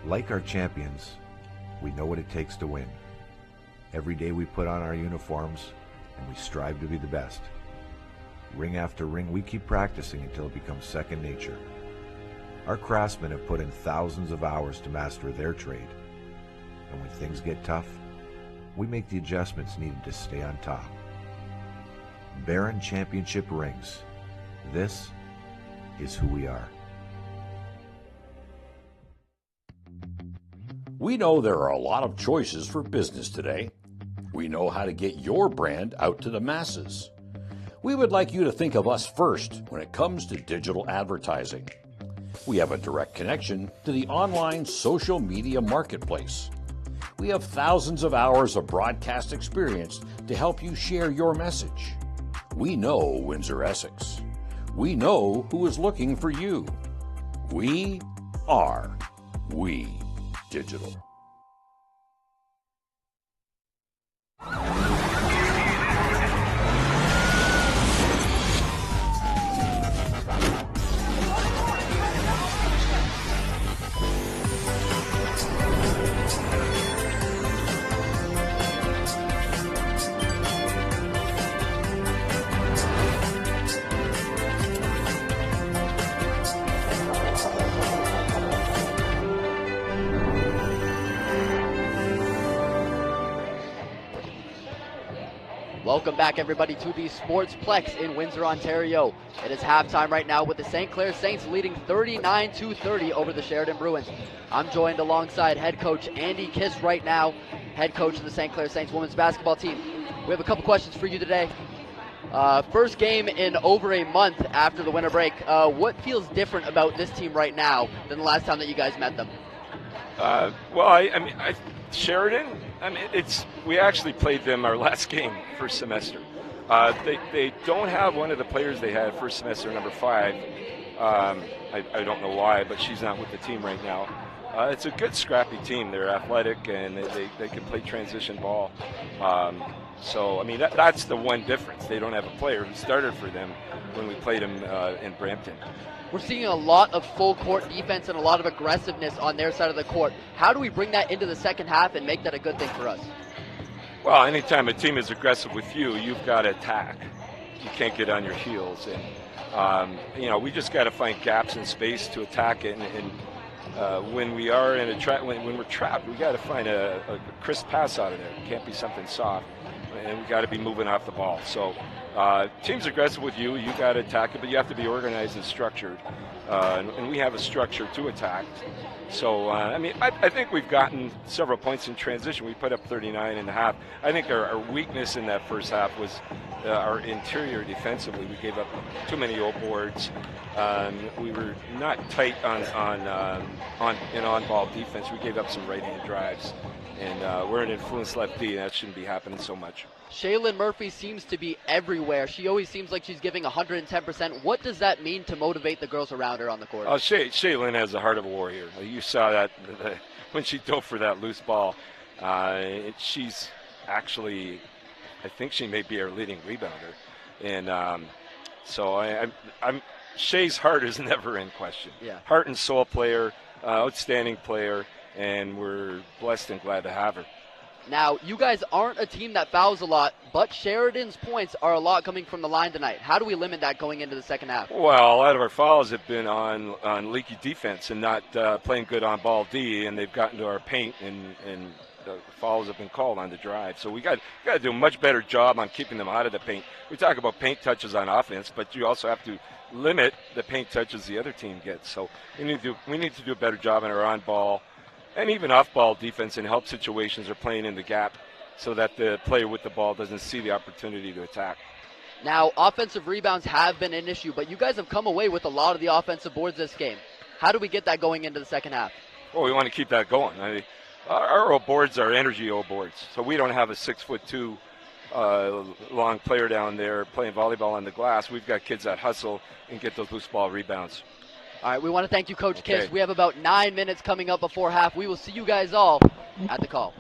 Like our champions, we know what it takes to win. Every day we put on our uniforms and we strive to be the best. Ring after ring, we keep practicing until it becomes second nature. Our craftsmen have put in thousands of hours to master their trade. And when things get tough, we make the adjustments needed to stay on top. Baron Championship rings. This is who we are. We know there are a lot of choices for business today. We know how to get your brand out to the masses. We would like you to think of us first when it comes to digital advertising. We have a direct connection to the online social media marketplace. We have thousands of hours of broadcast experience to help you share your message. We know Windsor Essex. We know who is looking for you. We are We Digital. Welcome back, everybody, to the Sportsplex in Windsor, Ontario. It is halftime right now with the St. Clair Saints leading 39-30 over the Sheridan Bruins. I'm joined alongside head coach Andy Kiss right now, head coach of the St. Clair Saints women's basketball team. We have a couple questions for you today. First game in over a month after the winter break. What feels different about this team right now than the last time that you guys met them? Sheridan. We actually played them our last game first semester. They don't have one of the players they had first semester, number 5. I don't know why, but she's not with the team right now. It's a good, scrappy team. They're athletic and they can play transition ball. That's the one difference. They don't have a player who started for them when we played them in Brampton. We're seeing a lot of full court defense and a lot of aggressiveness on their side of the court. How do we bring that into the second half and make that a good thing for us? Well, anytime a team is aggressive with you, you've got to attack. You can't get on your heels. And, we just got to find gaps in space to attack it. And when we are in a trap, when we're trapped, we got to find a crisp pass out of there. It can't be something soft. And we got to be moving off the ball. So team's aggressive with you. You got to attack it, but you have to be organized and structured. And we have a structure to attack. So, I think we've gotten several points in transition. We put up 39 and a half. I think our weakness in that first half was our interior defensively. We gave up too many old boards. We were not tight on on-ball defense. We gave up some right-hand drives. And we're an influence lefty, and that shouldn't be happening so much. Shaylin Murphy seems to be everywhere. She always seems like she's giving 110%. What does that mean to motivate the girls around her on the court? Shaylin has the heart of a warrior. You saw that when she dove for that loose ball. She's actually, I think she may be our leading rebounder. And Shay's heart is never in question. Yeah. Heart and soul player, outstanding player, and we're blessed and glad to have her. Now, you guys aren't a team that fouls a lot, but Sheridan's points are a lot coming from the line tonight. How do we limit that going into the second half? Well, a lot of our fouls have been on leaky defense and not playing good on ball D, and they've gotten to our paint, and the fouls have been called on the drive. So we got to do a much better job on keeping them out of the paint. We talk about paint touches on offense, but you also have to limit the paint touches the other team gets. So we need to do a better job on our on-ball and even off-ball defense in help situations or playing in the gap so that the player with the ball doesn't see the opportunity to attack. Now, offensive rebounds have been an issue, but you guys have come away with a lot of the offensive boards this game. How do we get that going into the second half? Well, we want to keep that going. Our old boards are energy old boards, so we don't have a 6'2" long player down there playing volleyball on the glass. We've got kids that hustle and get those loose ball rebounds. All right, we want to thank you, Coach Kiss. We have about 9 minutes coming up before half. We will see you guys all at the call.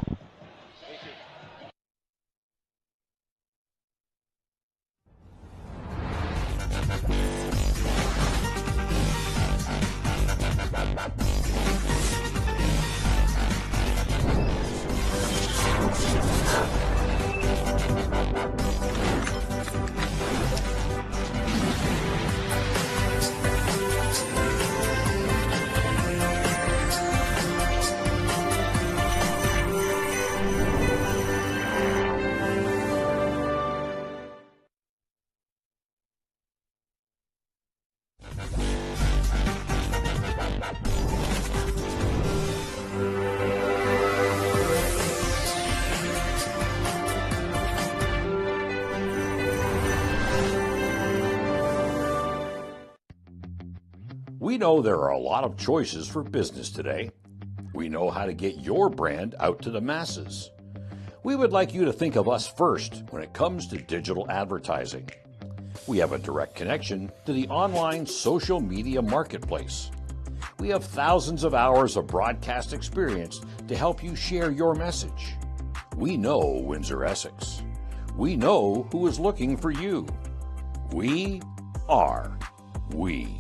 We know there are a lot of choices for business today. We know how to get your brand out to the masses. We would like you to think of us first when it comes to digital advertising. We have a direct connection to the online social media marketplace. We have thousands of hours of broadcast experience to help you share your message. We know Windsor Essex. We know who is looking for you. We are We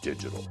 Digital.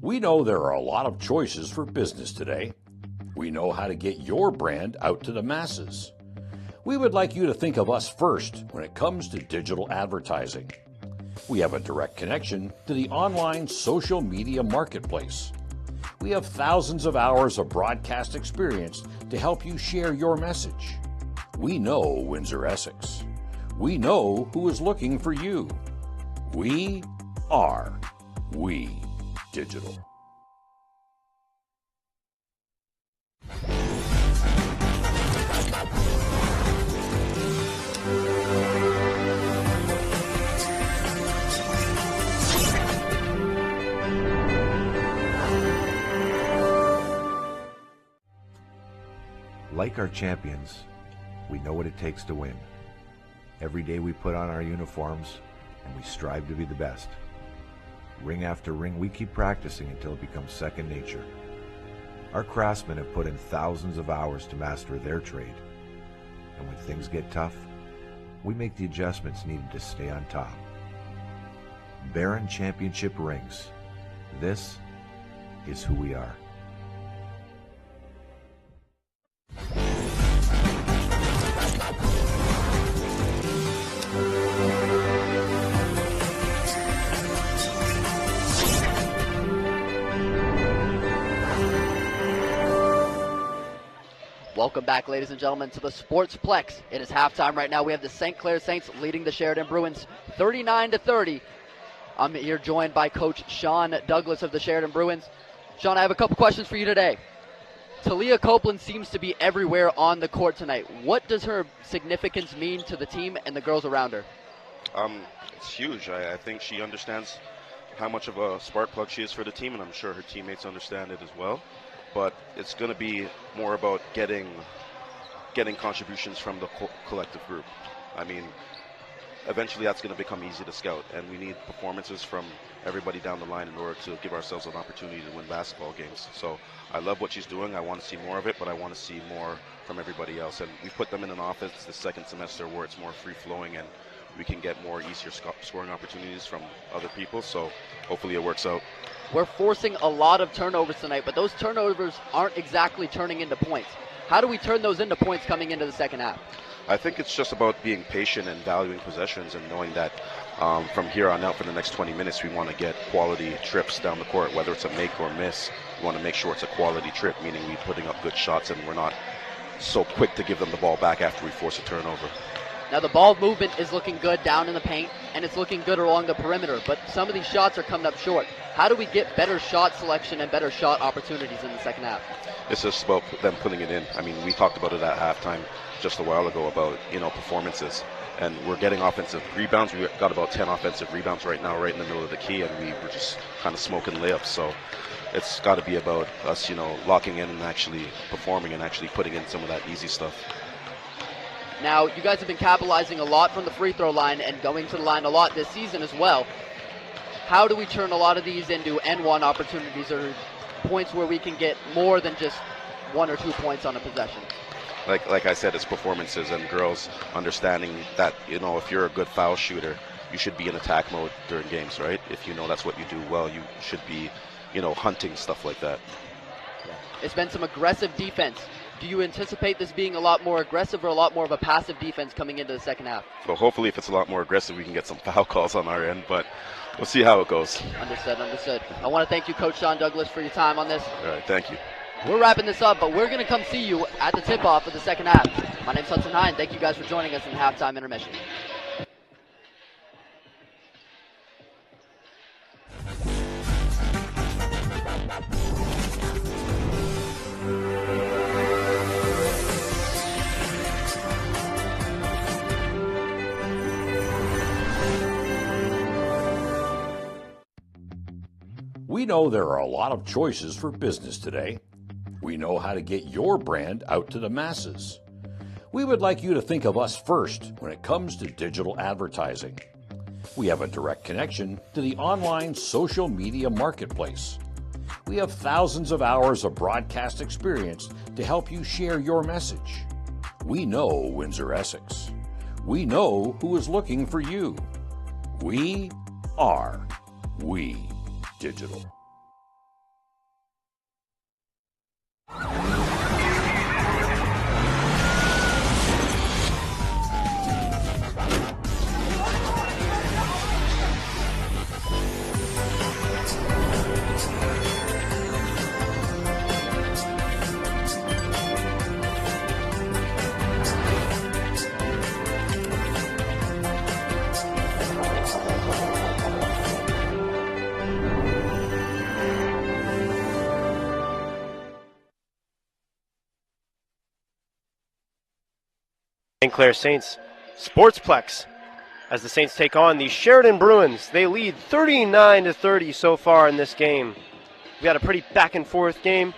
We know there are a lot of choices for business today. We know how to get your brand out to the masses. We would like you to think of us first when it comes to digital advertising. We have a direct connection to the online social media marketplace. We have thousands of hours of broadcast experience to help you share your message. We know Windsor Essex. We know who is looking for you. We are We Digital. Like our champions, we know what it takes to win. Every day we put on our uniforms and we strive to be the best. Ring after ring, we keep practicing until it becomes second nature. Our craftsmen have put in thousands of hours to master their trade. And when things get tough, we make the adjustments needed to stay on top. Baron Championship rings. This is who we are. Welcome back, ladies and gentlemen, to the Sportsplex. It is halftime right now. We have the St. Clair Saints leading the Sheridan Bruins 39-30. I'm here joined by Coach Sean Douglas of the Sheridan Bruins. Sean, I have a couple questions for you today. Talia Copeland seems to be everywhere on the court tonight. What does her significance mean to the team and the girls around her? It's huge. I think she understands how much of a spark plug she is for the team, and I'm sure her teammates understand it as well. But it's going to be more about getting contributions from the collective group. I mean, eventually that's going to become easy to scout, and we need performances from everybody down the line in order to give ourselves an opportunity to win basketball games. So I love what she's doing. I want to see more of it, but I want to see more from everybody else. And we put them in an offense this second semester where it's more free-flowing and we can get more easier scoring opportunities from other people. So hopefully it works out. We're forcing a lot of turnovers tonight, but those turnovers aren't exactly turning into points. How do we turn those into points coming into the second half? I think it's just about being patient and valuing possessions and knowing that from here on out for the next 20 minutes, we want to get quality trips down the court, whether it's a make or miss. We want to make sure it's a quality trip, meaning we're putting up good shots and we're not so quick to give them the ball back after we force a turnover. Now the ball movement is looking good down in the paint, and it's looking good along the perimeter, but some of these shots are coming up short. How do we get better shot selection and better shot opportunities in the second half? It's just about them putting it in. I mean, we talked about it at halftime just a while ago about, performances. And we're getting offensive rebounds. We've got about 10 offensive rebounds right now, right in the middle of the key, and we were just kind of smoking layups. So it's got to be about us, locking in and actually performing and actually putting in some of that easy stuff. Now, you guys have been capitalizing a lot from the free throw line and going to the line a lot this season as well. How do we turn a lot of these into N1 opportunities or points where we can get more than just 1 or 2 points on a possession? Like I said, it's performances and girls understanding that, if you're a good foul shooter, you should be in attack mode during games, right? If you know that's what you do well, you should be, hunting, stuff like that. It's been some aggressive defense. Do you anticipate this being a lot more aggressive or a lot more of a passive defense coming into the second half? Well, hopefully if it's a lot more aggressive, we can get some foul calls on our end, but we'll see how it goes. Understood. I want to thank you, Coach Sean Douglas, for your time on this. All right, thank you. We're wrapping this up, but we're going to come see you at the tip-off of the second half. My name's Hudson Hine. Thank you guys for joining us in the halftime intermission. We know there are a lot of choices for business today. We know how to get your brand out to the masses. We would like you to think of us first when it comes to digital advertising. We have a direct connection to the online social media marketplace. We have thousands of hours of broadcast experience to help you share your message. We know Windsor Essex. We know who is looking for you. We are We Digital. St. Clair Saints Sportsplex as the Saints take on the Sheridan Bruins. They lead 39-30 so far in this game. We had a pretty back and forth game,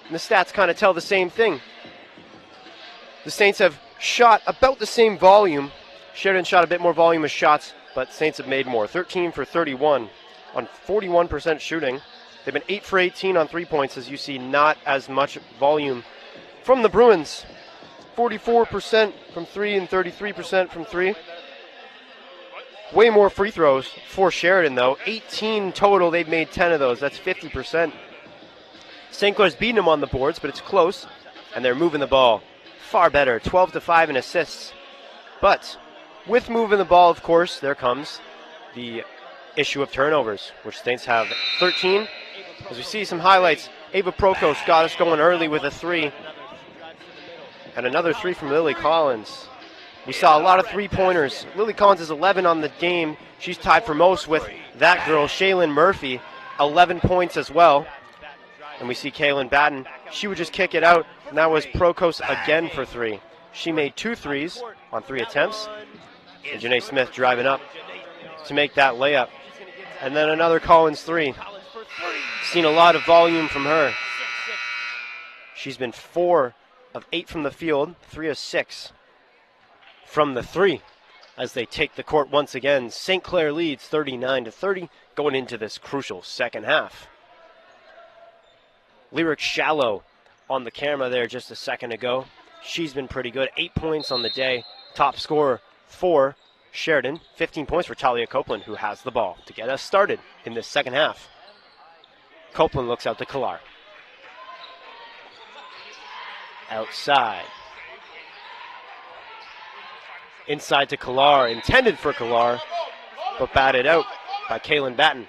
and the stats kind of tell the same thing. The Saints have shot about the same volume. Sheridan shot a bit more volume of shots, but Saints have made more. 13 for 31 on 41% shooting. They've been 8 for 18 on 3 points, as you see, not as much volume from the Bruins. 44% from 3 and 33% from 3. Way more free throws for Sheridan, though. 18 total. They've made 10 of those. That's 50%. St. Clair's beating them on the boards, but it's close, and they're moving the ball far better. 12-5 in assists. But with moving the ball, of course, there comes the issue of turnovers, which Saints have 13. As we see some highlights, Ava Prokos got us going early with a 3. And another 3 from Lily Collins. We saw a lot of three-pointers. Lily Collins is 11 on the game. She's tied for most with that girl, Shaylin Murphy, 11 points as well. And we see Kaylin Batten. She would just kick it out, and that was Prokos again for 3. She made 2 threes on 3 attempts. And Janae Smith driving up to make that layup. And then another Collins 3. Seen a lot of volume from her. She's been 4 of 8 from the field, 3 of 6 from the 3 as they take the court once again. St. Clair leads 39-30 going into this crucial second half. Lyric Shallow on the camera there just a second ago. She's been pretty good. 8 points on the day. Top scorer for Sheridan. 15 points for Talia Copeland, who has the ball to get us started in this second half. Copeland looks out to Clair. Outside. Inside to Clair, intended for Clair, but batted out by Kaylin Batten.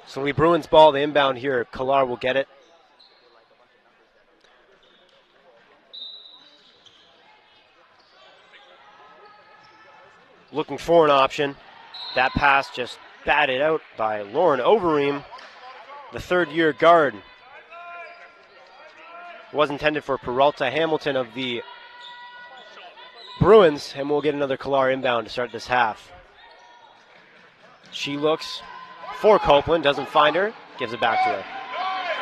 So Lee Bruins ball, the inbound here. Clair will get it. Looking for an option. That pass just batted out by Lauren Overeem, the third-year guard. Was intended for Peralta Hamilton of the Bruins, and we'll get another Clair inbound to start this half. She looks for Copeland, doesn't find her, gives it back to her.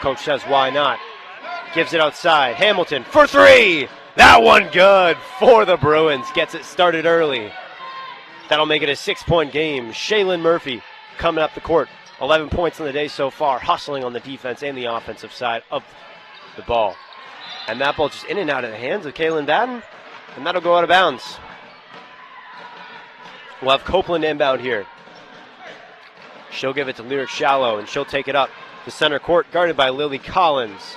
Coach says, why not? Gives it outside. Hamilton for 3! That one good for the Bruins. Gets it started early. That'll make it a 6-point game. Shaylin Murphy coming up the court. 11 points on the day so far, hustling on the defense and the offensive side of the ball. And that ball just in and out of the hands of Kaylin Batten, and that'll go out of bounds. We'll have Copeland inbound here. She'll give it to Lyric Shallow, and she'll take it up to center court, guarded by Lily Collins.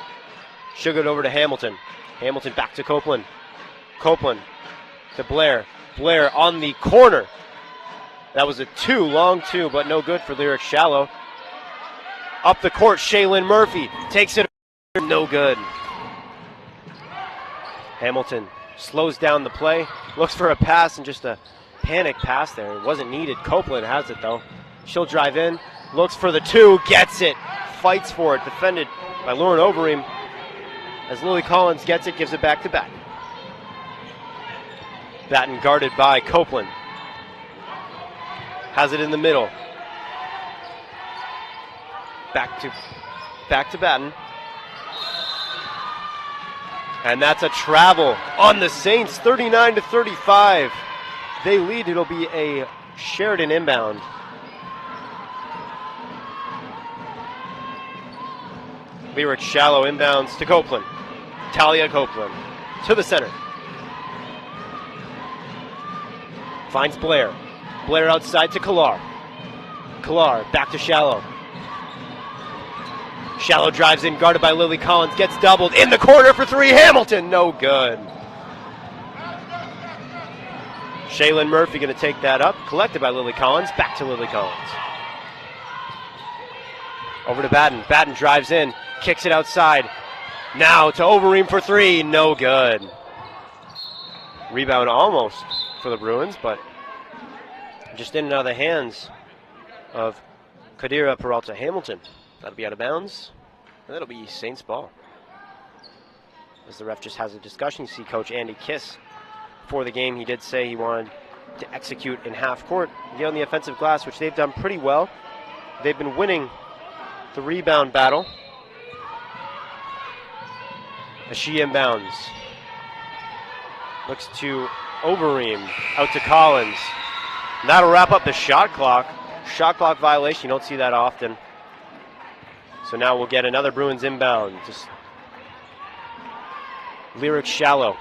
She'll get it over to Hamilton. Hamilton back to Copeland. Copeland to Blair. Blair on the corner. That was a 2, long 2, but no good for Lyric Shallow. Up the court, Shaylin Murphy takes it, no good. Hamilton slows down the play, looks for a pass, and just a panic pass there. It wasn't needed. Copeland has it, though. She'll drive in, looks for the 2, gets it, fights for it, defended by Lauren Overeem. As Lily Collins gets it, gives it back to Batten. Batten guarded by Copeland. Has it in the middle. Back to Batten. And that's a travel on the Saints, 39-35. They lead. It'll be a Sheridan inbound. Lyric Shallow inbounds to Copeland. Talia Copeland to the center. Finds Blair. Blair outside to Clair. Clair back to Shallow. Shallow drives in, guarded by Lily Collins, gets doubled in the corner for 3. Hamilton, no good. Shaylin Murphy going to take that up, collected by Lily Collins, back to Lily Collins. Over to Batten. Batten drives in, kicks it outside. Now to Overeem for 3, no good. Rebound almost for the Bruins, but just in and out of the hands of Kadira Peralta Hamilton. That'll be out of bounds, and that'll be Saints ball. as the ref just has a discussion. You see Coach Andy Kiss before the game. He did say he wanted to execute in half court, get on the offensive glass, which they've done pretty well. They've been winning the rebound battle. As she inbounds. Looks to Overeem, out to Collins. And that'll wrap up the shot clock. Shot clock violation, you don't see that often. So now we'll get another Bruins inbound. Just Lyric shallow.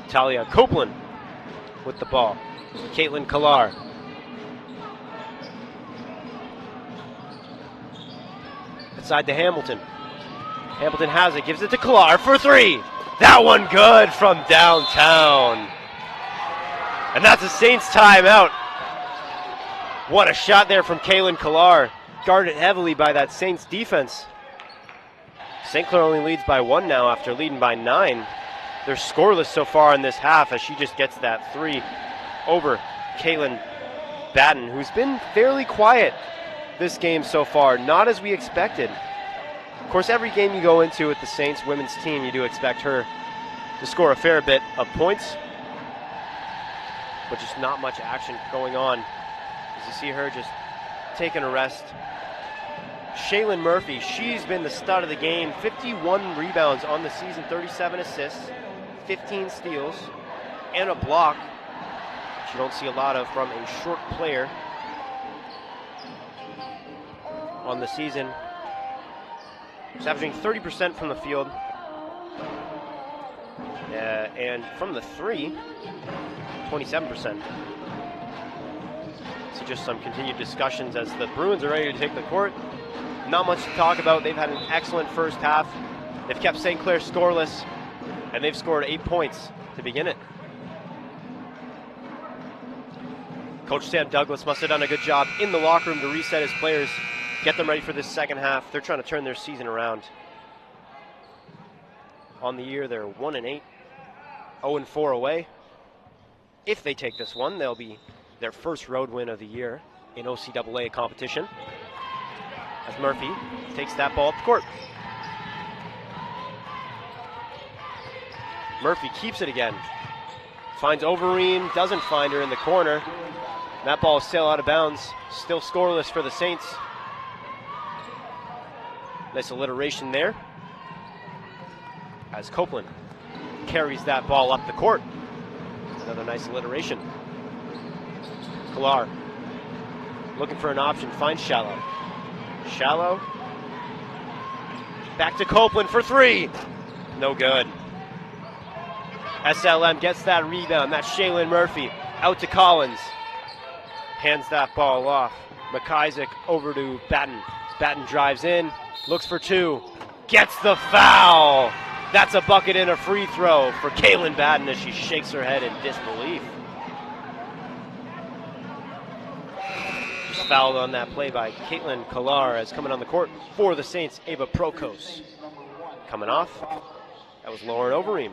Talia Copeland with the ball. Caitlin Clair. Inside to Hamilton. Hamilton has it, gives it to Clair for three. That one good from downtown. And that's a Saints timeout. What a shot there from Caitlin Clair. Guarded heavily by that Saints defense. St. Clair only leads by one now after leading by 9. They're scoreless so far in this half as she just gets that three over Caitlin Batten, who's been fairly quiet this game so far, not as we expected. Of course, every game you go into with the Saints women's team, you do expect her to score a fair bit of points, but just not much action going on. As you see her just taking a rest. Shaylin Murphy, she's been the stud of the game. 51 rebounds on the season, 37 assists, 15 steals, and a block, which you don't see a lot of from a short player on the season. She's averaging 30% from the field. And from the three, 27%. So just some continued discussions as the Bruins are ready to take the court. Not much to talk about. They've had an excellent first half. They've kept St. Clair scoreless, and they've scored 8 points to begin it. Coach Sam Douglas must have done a good job in the locker room to reset his players, get them ready for this second half. They're trying to turn their season around. On the year, they're 1-8, 0-4 away. If they take this one, they'll be their first road win of the year in OCAA competition. As Murphy takes that ball up the court. Murphy keeps it again. Finds Overeem, doesn't find her in the corner. That ball is still out of bounds. Still scoreless for the Saints. Nice alliteration there. As Copeland carries that ball up the court. Another nice alliteration. Clair looking for an option, finds Shallow. Shallow. Back to Copeland for three. No good. SLM gets that rebound. That's Shaylin Murphy. Out to Collins. Hands that ball off. McIsaac over to Batten. Batten drives in. Looks for two. Gets the foul. That's a bucket and a free throw for Caitlin Batten as she shakes her head in disbelief. Just fouled on that play by Caitlin Clair as coming on the court for the Saints, Ava Prokos. Coming off, that was Lauren Overeem.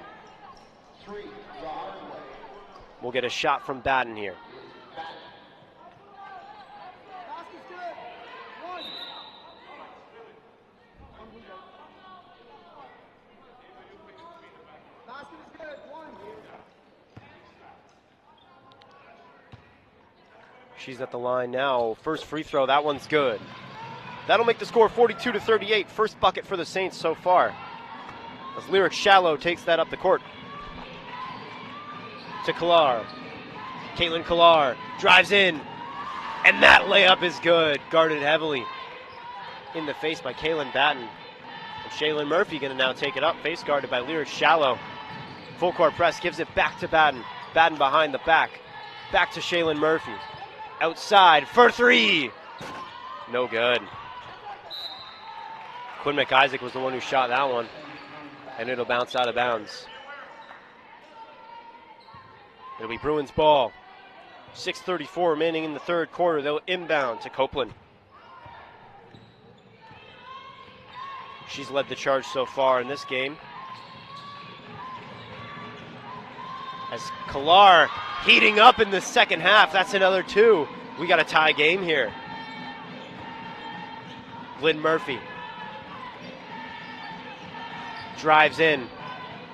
We'll get a shot from Batten here. She's at the line now. First free throw, that one's good. That'll make the score 42-38. First bucket for the Saints so far. As Lyric Shallow takes that up the court. To Clair. Caitlin Clair drives in. And that layup is good. Guarded heavily in the face by Caitlin Batten. And Shaylin Murphy going to now take it up. Face guarded by Lyric Shallow. Full court press, gives it back to Batten. Batten behind the back. Back to Shaylin Murphy. Outside for three. No good. Quinn McIsaac was the one who shot that one. And it'll bounce out of bounds. It'll be Bruins ball. 6:34 remaining in the third quarter. They'll inbound to Copeland. She's led the charge so far in this game. As Clair heating up in the second half. That's another two. We got a tie game here. Lynn Murphy drives in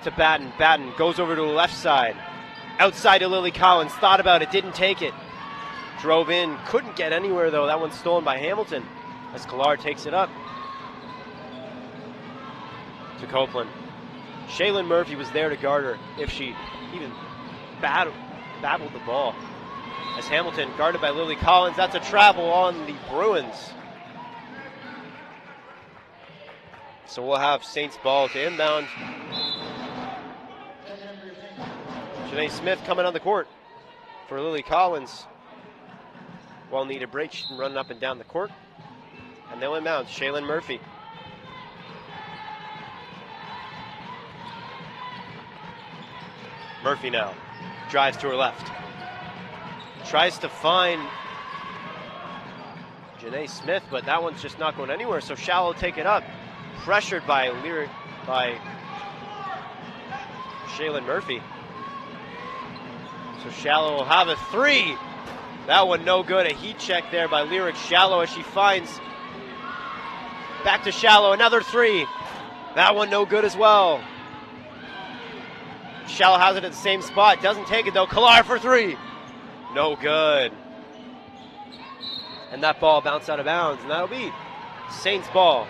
to Batten. Batten goes over to the left side. Outside to Lily Collins. Thought about it, didn't take it. Drove in, couldn't get anywhere though. That one's stolen by Hamilton as Clair takes it up to Copeland. Shaylin Murphy was there to guard her if she even babbled the ball. As Hamilton guarded by Lily Collins. That's a travel on the Bruins. So we'll have Saints ball to inbound. Janae Smith coming on the court for Lily Collins. Well needed break. She's been running up and down the court. And they'll inbound. Shaylin Murphy. Murphy now drives to her left. Tries to find Janae Smith, but that one's just not going anywhere. So Shallow take it up. Pressured by Shaylin Murphy. So Shallow will have a three. That one no good. A heat check there by Lyric Shallow as she finds. Back to Shallow, another three. That one no good as well. Shallow has it at the same spot. Doesn't take it though. Clair for three. No good. And that ball bounced out of bounds. And that'll be Saints ball.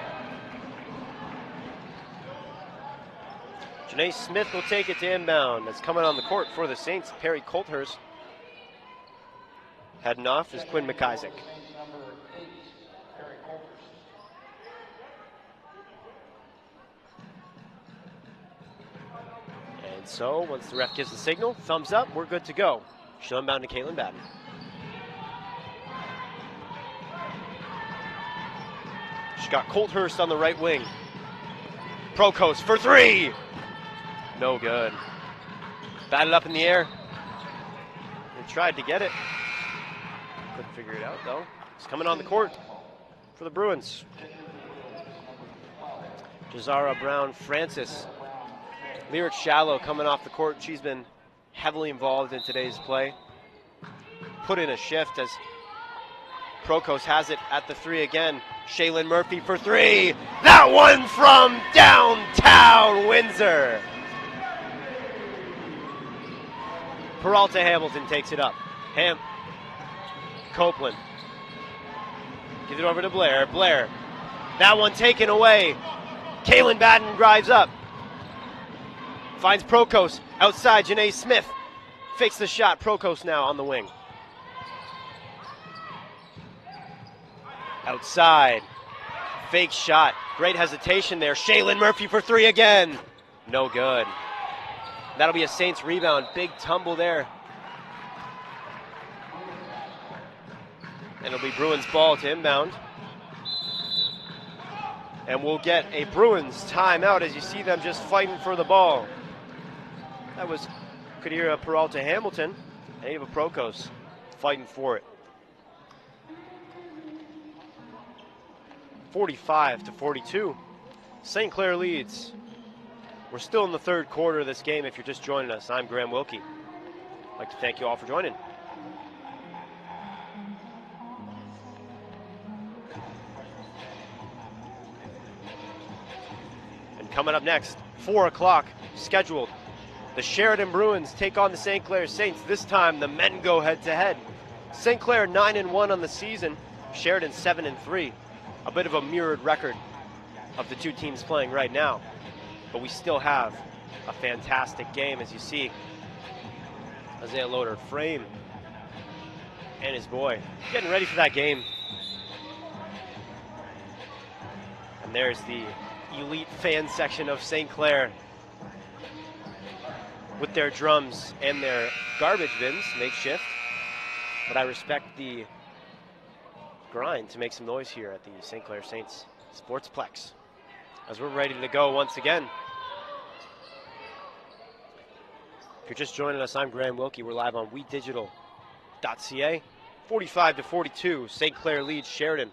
Janae Smith will take it to inbound. That's coming on the court for the Saints. Perry Colthurst. Heading off is Quinn McIsaac. And so, once the ref gives the signal, thumbs up, we're good to go. She'll inbound to Caitlin Batten. She's got Colthurst on the right wing. Procost for three! No good. Batted up in the air. They tried to get it. Couldn't figure it out though. It's coming on the court for the Bruins. Jazara Brown Francis. Lyric Shallow coming off the court. She's been heavily involved in today's play. Put in a shift as Procost has it at the three again. Shaylin Murphy for three. That one from downtown Windsor. Peralta Hamilton takes it up. Copeland. Gives it over to Blair. Blair. That one taken away. Caitlin Batten drives up. Finds Procost. Outside, Janae Smith. Fakes the shot. Procost now on the wing. Outside. Fake shot. Great hesitation there. Shaylin Murphy for three again. No good. That'll be a Saints rebound. Big tumble there. And it'll be Bruins ball to inbound. And we'll get a Bruins timeout as you see them just fighting for the ball. That was Kadira Peralta Hamilton and Ava Procost fighting for it. 45-42. St. Clair leads. We're still in the third quarter of this game if you're just joining us. I'm Graham Wilkie. I'd like to thank you all for joining. And coming up next, 4 o'clock scheduled. The Sheridan Bruins take on the St. Clair Saints. This time the men go head-to-head. St. Clair 9-1 on the season. Sheridan 7-3. A bit of a mirrored record of the two teams playing right now. But we still have a fantastic game, as you see. Isaiah Loader, Frame, and his boy getting ready for that game. And there's the elite fan section of St. Clair with their drums and their garbage bins, makeshift. But I respect the grind to make some noise here at the St. Clair Saints Sportsplex as we're ready to go once again. If you're just joining us, I'm Graham Wilkie. We're live on WeDigital.ca. 45-42, St. Clair leads Sheridan.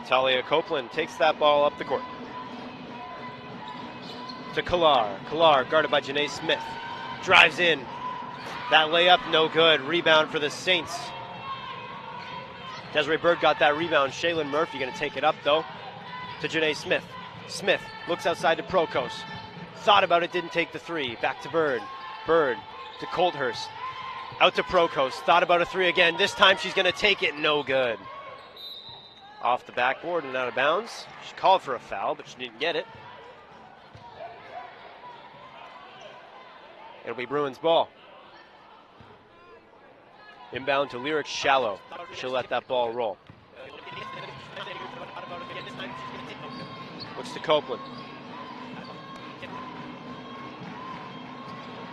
Talia Copeland takes that ball up the court. To Clair. Clair guarded by Janae Smith. Drives in. That layup, no good. Rebound for the Saints. Desiree Bird got that rebound. Shaylin Murphy going to take it up, though, to Janae Smith. Smith looks outside to Prokos. Thought about it, didn't take the three. Back to Bird. Bird to Colthurst. Out to Prokos. Thought about a three again. This time she's going to take it. No good. Off the backboard and out of bounds. She called for a foul, but she didn't get it. It'll be Bruins ball. Inbound to Lyric Shallow. She'll let that ball roll. Looks to Copeland.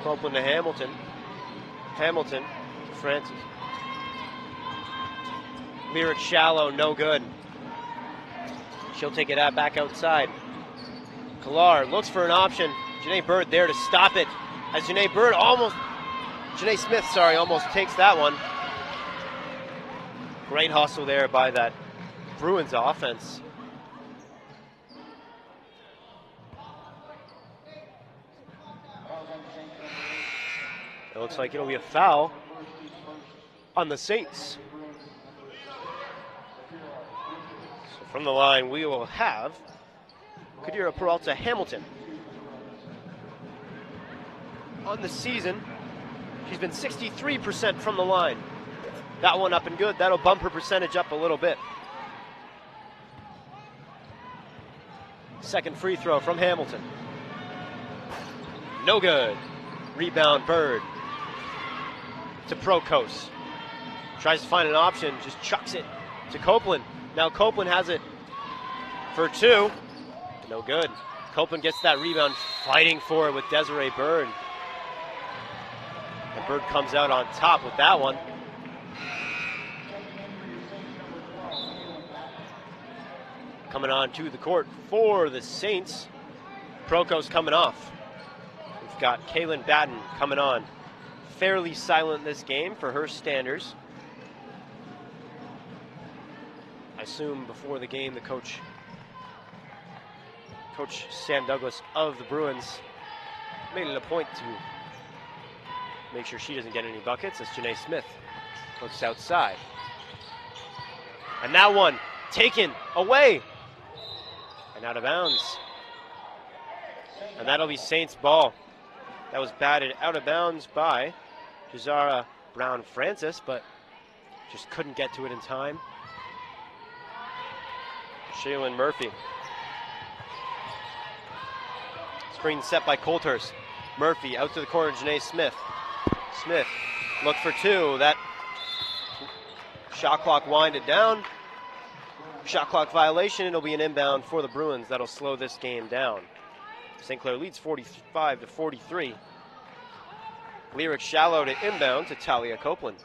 Copeland to Hamilton. Hamilton to Francis. Lyric Shallow, no good. She'll take it out back outside. Clair looks for an option. Janae Bird there to stop it. As Janae Smith almost takes that one. Great hustle there by that Bruins offense. It looks like it'll be a foul on the Saints. So from the line, we will have Kadira Peralta Hamilton. On the season, she's been 63% from the line. That one up and good. That'll bump her percentage up a little bit. Second free throw from Hamilton. No good. Rebound Bird to Prokos. Tries to find an option, just chucks it to Copeland. Now Copeland has it for two. No good. Copeland gets that rebound, fighting for it with Desiree Bird. And Bird comes out on top with that one. Coming on to the court for the Saints. Prokos coming off. We've got Kaylin Batten coming on. Fairly silent this game for her standards. I assume before the game, the Coach Sam Douglas of the Bruins made it a point to make sure she doesn't get any buckets as Janae Smith looks outside. And that one taken away and out of bounds. And that'll be Saints ball. That was batted out of bounds by Jazara Brown-Francis, but just couldn't get to it in time. Shaylin Murphy. Screen set by Colthurst. Murphy out to the corner, Janae Smith. Smith look for two. That shot clock winded down. Shot clock violation. It'll be an inbound for the Bruins. That'll slow this game down. St. Clair leads 45-43. Lyric Shallow to inbound to Talia Copeland.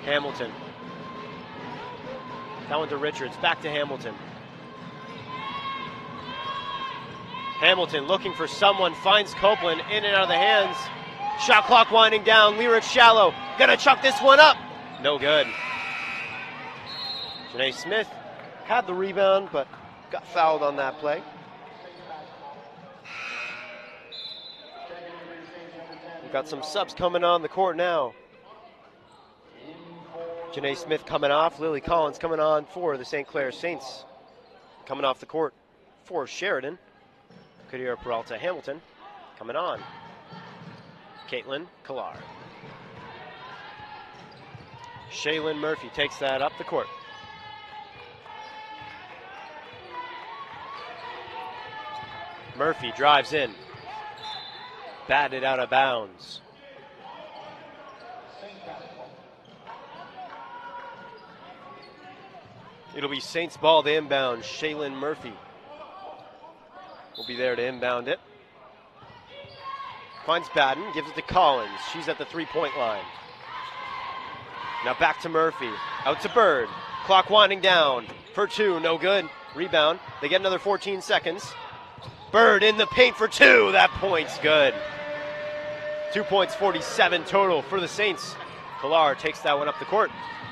Hamilton. That one to Richards. Back to Hamilton. Hamilton looking for someone. Finds Copeland in and out of the hands. Shot clock winding down. Lyric Shallow. Gonna chuck this one up. No good. Janae Smith had the rebound, but got fouled on that play. We've got some subs coming on the court now. Janae Smith coming off. Lily Collins coming on for the St. Clair Saints. Coming off the court for Sheridan. Kadira Peralta Hamilton coming on. Caitlin Clair. Shaylin Murphy takes that up the court. Murphy drives in. Batted out of bounds. It'll be Saints ball to inbound. Shaylin Murphy will be there to inbound it. Finds Batten, gives it to Collins. She's at the three-point line. Now back to Murphy. Out to Bird. Clock winding down. For two, no good. Rebound. They get another 14 seconds. Bird in the paint for two. That point's good. 2 points, 47 total for the Saints. Clair takes that one up the court.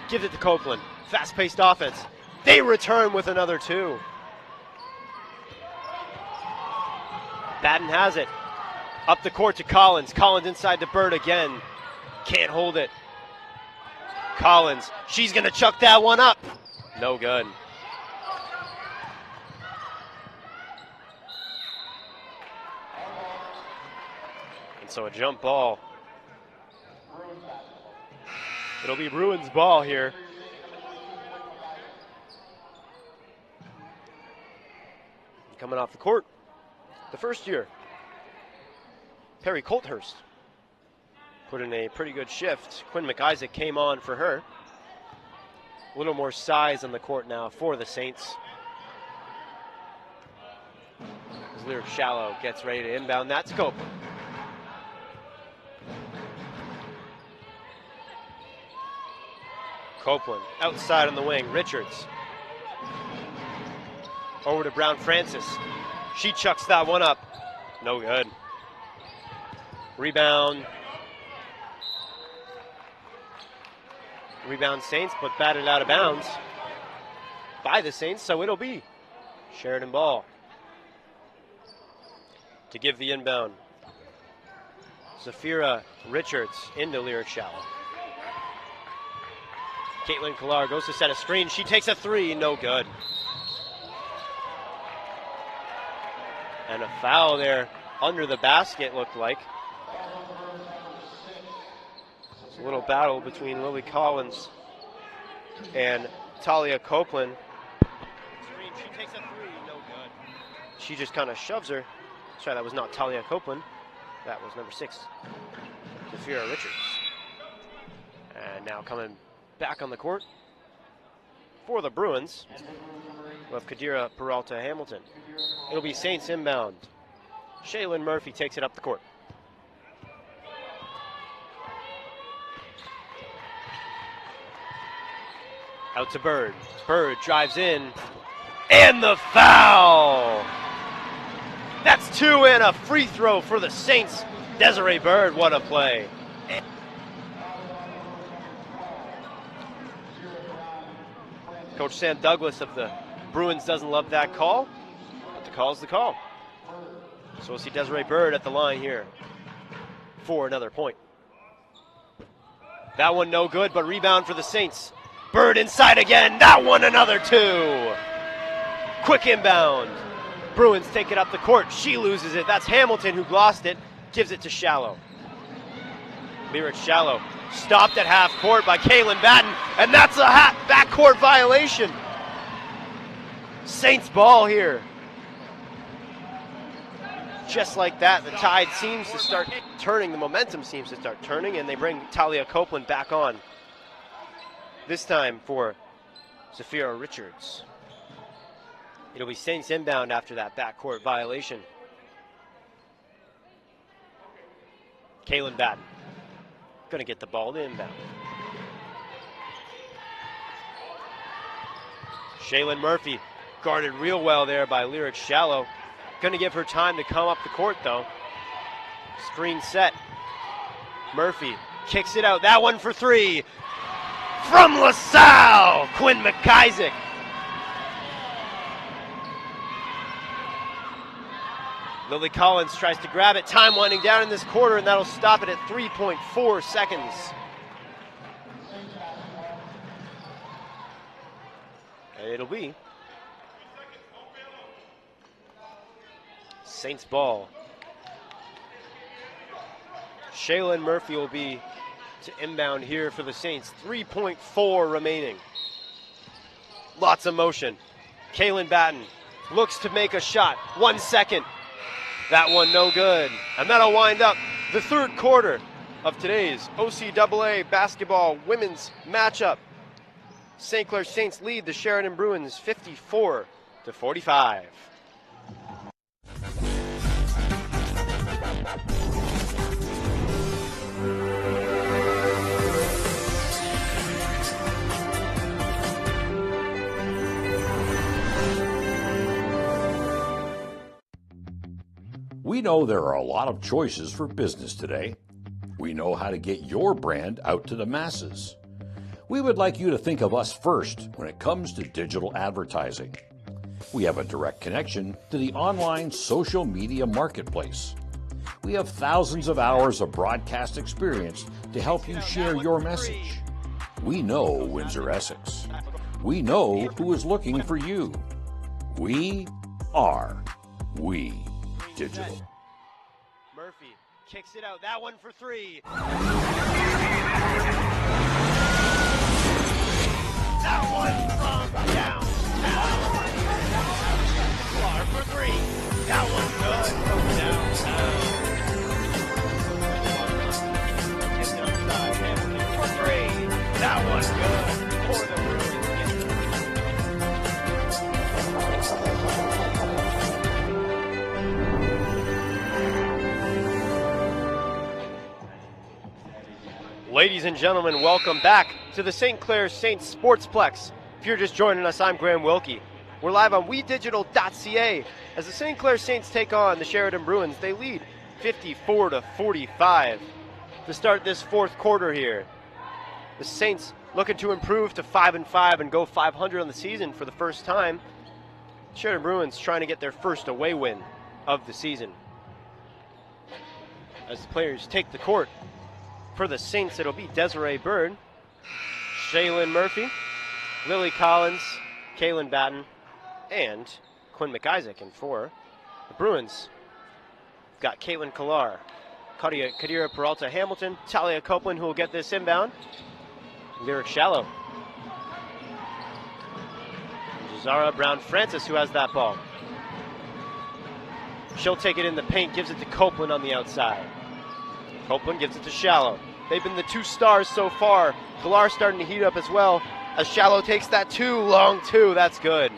Gives it to Copeland. Fast-paced offense. They return with another two. Batten has it. Up the court to Collins. Collins inside to Bird again. Can't hold it. Collins. She's going to chuck that one up. No good. And so a jump ball. It'll be Bruins ball here. Coming off the court, the first year, Perry Colthurst put in a pretty good shift. Quinn McIsaac came on for her. A little more size on the court now for the Saints. As Lyric Shallow gets ready to inbound that scope. Copeland outside on the wing. Richards over to Brown Francis. She chucks that one up. No good. Rebound. Rebound Saints, but batted out of bounds by the Saints, so it'll be Sheridan ball. To give the inbound. Zafira Richards into Lyric Shallow. Caitlin Clair goes to set a screen. She takes a three, no good. And a foul there under the basket, looked like. It's a little battle between Lily Collins and Talia Copeland. She takes a three, no good. She just kind of shoves her. Sorry, that was not Talia Copeland. That was number 6, Zafira Richards. And now coming back on the court for the Bruins of Kadira Peralta Hamilton. It'll be Saints inbound. Shaylin Murphy takes it up the court. Out to Bird. Bird drives in. And the foul! That's 2 and a free throw for the Saints. Desiree Bird, what a play. Coach Sam Douglas of the Bruins doesn't love that call, but the call's the call. So we'll see Desiree Bird at the line here for another point. That one no good, but rebound for the Saints. Bird inside again. That one another 2. Quick inbound. Bruins take it up the court. She loses it. That's Hamilton who lost it. Gives it to Shallow. Lyric Shallow stopped at half court by Kaylin Batten, and that's a backcourt violation. Saints ball here. Just like that, the tide seems to start turning. The momentum seems to start turning, and they bring Talia Copeland back on. This time for Zafira Richards. It'll be Saints inbound after that backcourt violation. Kaylin Batten going to get the ball to inbound. Shaylin Murphy guarded real well there by Lyric Shallow. Going to give her time to come up the court though. Screen set. Murphy kicks it out. That one for 3. From LaSalle, Quinn McIsaac. Lily Collins tries to grab it. Time winding down in this quarter, and that'll stop it at 3.4 seconds. And it'll be Saints ball. Shaylin Murphy will be to inbound here for the Saints. 3.4 remaining. Lots of motion. Kaylin Batten looks to make a shot. 1 second. That one no good. And that'll wind up the third quarter of today's OCAA basketball women's matchup. St. Clair Saints lead the Sheridan Bruins 54-45. We know there are a lot of choices for business today. We know how to get your brand out to the masses. We would like you to think of us first when it comes to digital advertising. We have a direct connection to the online social media marketplace. We have thousands of hours of broadcast experience to help you share your message. We know Windsor Essex. We know who is looking for you. We are We Digital. Murphy kicks it out. That one for three. That one from downtown. Clair for three. That one good from downtown. Tipped outside. Hamilton for three. That one good for the Bruins. Ladies and gentlemen, welcome back to the St. Clair Saints Sportsplex. If you're just joining us, I'm Graham Wilkie. We're live on WeDigital.ca as the St. Clair Saints take on the Sheridan Bruins. They lead 54-45 to start this fourth quarter here. The Saints looking to improve to 5-5 and go 500 on the season for the first time. Sheridan Bruins trying to get their first away win of the season. As the players take the court, for the Saints, it'll be Desiree Bird, Shaylin Murphy, Lily Collins, Kaylin Batten, and Quinn McIsaac. And for the Bruins, we've got Caitlin Clair, Kadira Peralta Hamilton, Talia Copeland, who will get this inbound, Lyric Shallow, Zara Brown-Francis, who has that ball. She'll take it in the paint, gives it to Copeland on the outside. Copeland gives it to Shallow. They've been the two stars so far. Clair starting to heat up as well as Shallow takes that long two. That's good.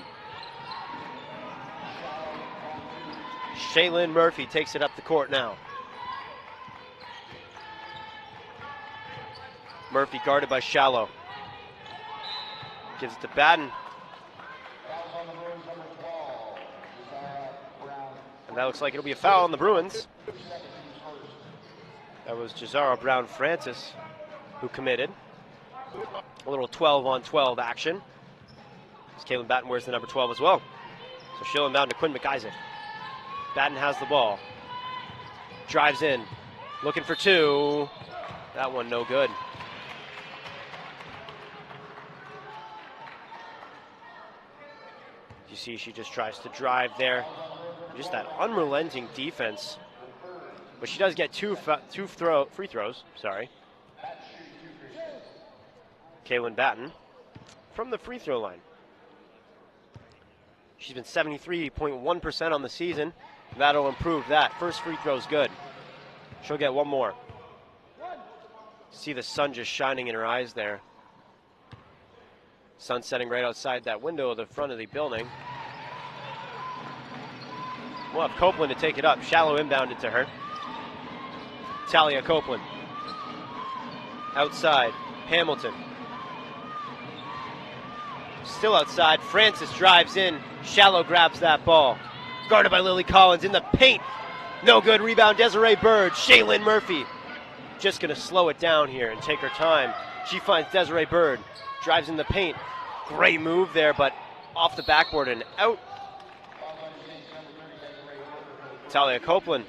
Shaylin Murphy takes it up the court now. Murphy guarded by Shallow. Gives it to Batten. And that looks like it'll be a foul on the Bruins. That was Jazara Brown-Francis who committed. A little 12-on-12 action. As Kaylin Batten wears the number 12 as well. So she'll inbound to Quinn McIsaac. Batten has the ball. Drives in. Looking for two. That one no good. You see she just tries to drive there. Just that unrelenting defense. But she does get two free throws. Sorry. Kaylin Batten from the free throw line. She's been 73.1% on the season. That'll improve that. First free throw's good. She'll get one more. See the sun just shining in her eyes there. Sun setting right outside that window of the front of the building. We'll have Copeland to take it up. Shallow inbounded to her. Talia Copeland. Outside, Hamilton. Still outside, Francis drives in. Shallow grabs that ball. Guarded by Lily Collins in the paint. No good, rebound, Desiree Bird. Shaylin Murphy just gonna slow it down here and take her time. She finds Desiree Bird, drives in the paint. Great move there, but off the backboard and out. Talia Copeland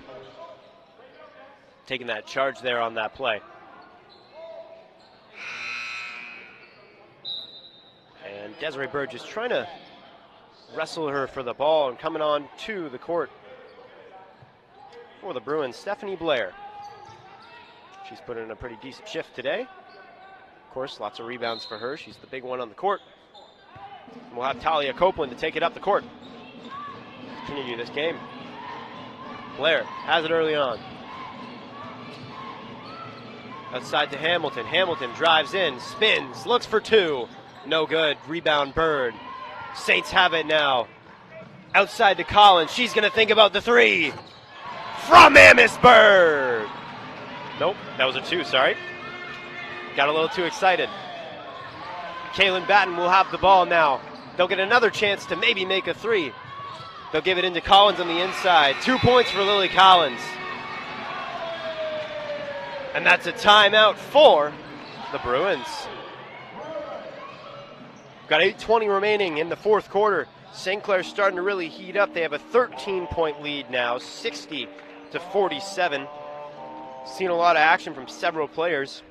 taking that charge there on that play. And Desiree Bird just trying to wrestle her for the ball and coming on to the court for the Bruins, Stephanie Blair. She's put in a pretty decent shift today. Of course, lots of rebounds for her. She's the big one on the court. And we'll have Talia Copeland to take it up the court. Continue this game. Blair has it early on. Outside to Hamilton. Hamilton drives in, spins, looks for two. No good. Rebound Bird. Saints have it now. Outside to Collins. She's going to think about the three. From Amherstburg. Nope, that was a two, sorry. Got a little too excited. Kaylin Batten will have the ball now. They'll get another chance to maybe make a three. They'll give it into Collins on the inside. 2 points for Lily Collins. And that's a timeout for the Bruins. Got 8:20 remaining in the fourth quarter. St. Clair's starting to really heat up. They have a 13-point lead now, 60-47. Seen a lot of action from several players.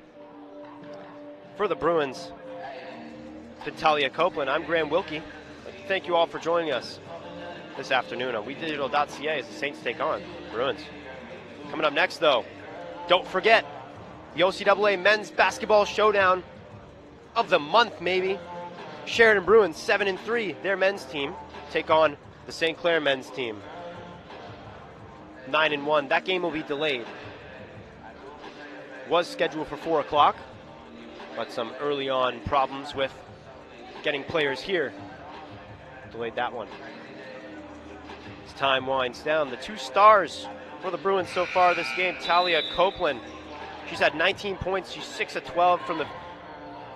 For the Bruins, Talia Copeland, I'm Graham Wilkie. Thank you all for joining us this afternoon on WeDigital.ca as the Saints take on Bruins. Coming up next, though, don't forget the OCAA Men's Basketball Showdown of the month, maybe. Sheridan Bruins 7-3, their men's team, take on the St. Clair men's team 9-1. That game will be delayed. Was scheduled for 4 o'clock, but some early on problems with getting players here delayed that one. As time winds down, the 2 stars for the Bruins so far this game, Talia Copeland. She's had 19 points. She's 6 of 12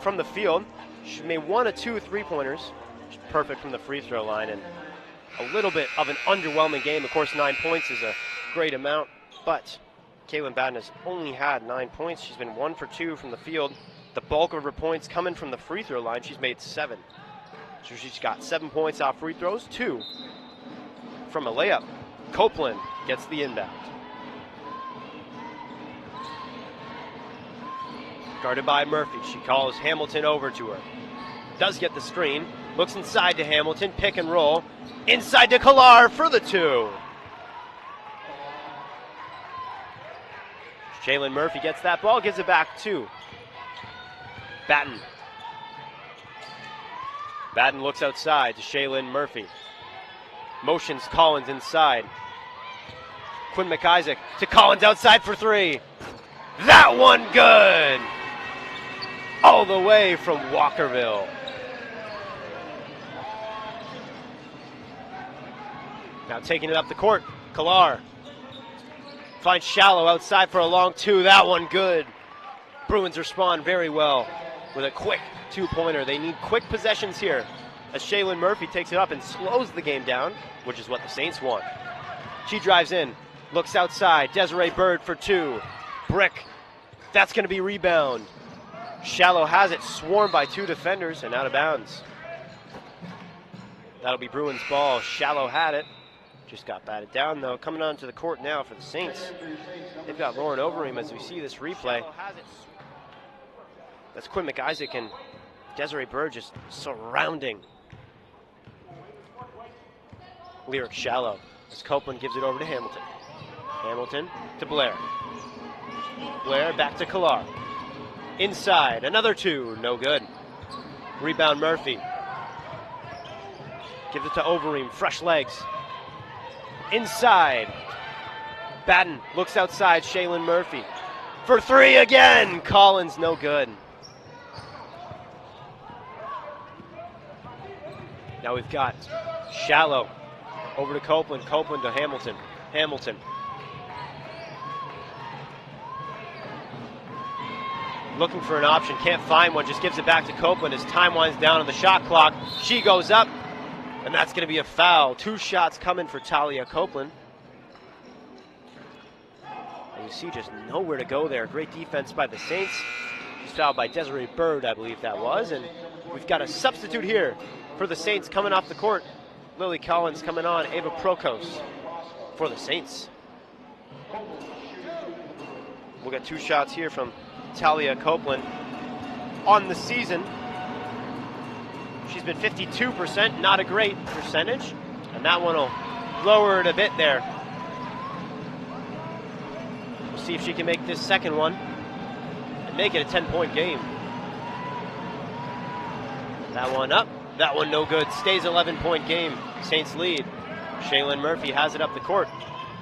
from the field. She made 1 of 2 3-pointers. She's perfect from the free throw line, and a little bit of an underwhelming game. Of course, 9 points is a great amount, but Caitlin Batten has only had 9 points. She's been 1 for 2 from the field. The bulk of her points coming from the free throw line. She's made 7. So she's got 7 points off free throws, 2 from a layup. Copeland gets the inbound. Guarded by Murphy. She calls Hamilton over to her. Does get the screen. Looks inside to Hamilton. Pick and roll. Inside to Clair for the 2. Jalen Murphy gets that ball. Gives it back to Batten. Batten looks outside to Shaylin Murphy. Motions Collins inside. Quinn McIsaac to Collins outside for 3. That one good! All the way from Walkerville. Now taking it up the court, Clair finds Shallow outside for a long 2. That one good. Bruins respond very well with a quick 2-pointer. They need quick possessions here as Shaylin Murphy takes it up and slows the game down, which is what the Saints want. She drives in, looks outside. Desiree Bird for 2. Brick. That's going to be rebound. Shallow has it, swarmed by 2 defenders and out of bounds. That'll be Bruins ball. Shallow had it. Just got batted down, though. Coming onto the court now for the Saints. They've got Lauren Overeem as we see this replay. That's Quinn McIsaac and Desiree Bird just surrounding Lyric Shallow as Copeland gives it over to Hamilton. Hamilton to Blair. Blair back to Clair. Inside, another 2, no good. Rebound Murphy. Gives it to Overeem, fresh legs. Inside. Batten looks outside, Shaylin Murphy. For 3 again, Collins, no good. Now we've got Shallow over to Copeland, Copeland to Hamilton. Hamilton. Looking for an option, can't find one, just gives it back to Copeland as time winds down on the shot clock. She goes up, and that's going to be a foul. 2 shots coming for Talia Copeland. And you see just nowhere to go there. Great defense by the Saints. She's fouled by Desiree Bird, I believe that was. And we've got a substitute here for the Saints coming off the court. Lily Collins coming on, Ava Prokos for the Saints. We'll get 2 shots here from Talia Copeland on the season. She's been 52%, not a great percentage, and that one will lower it a bit there. We'll see if she can make this second one and make it a 10-point game. That one up, that one no good. Stays 11-point game. Saints lead. Shaylin Murphy has it up the court.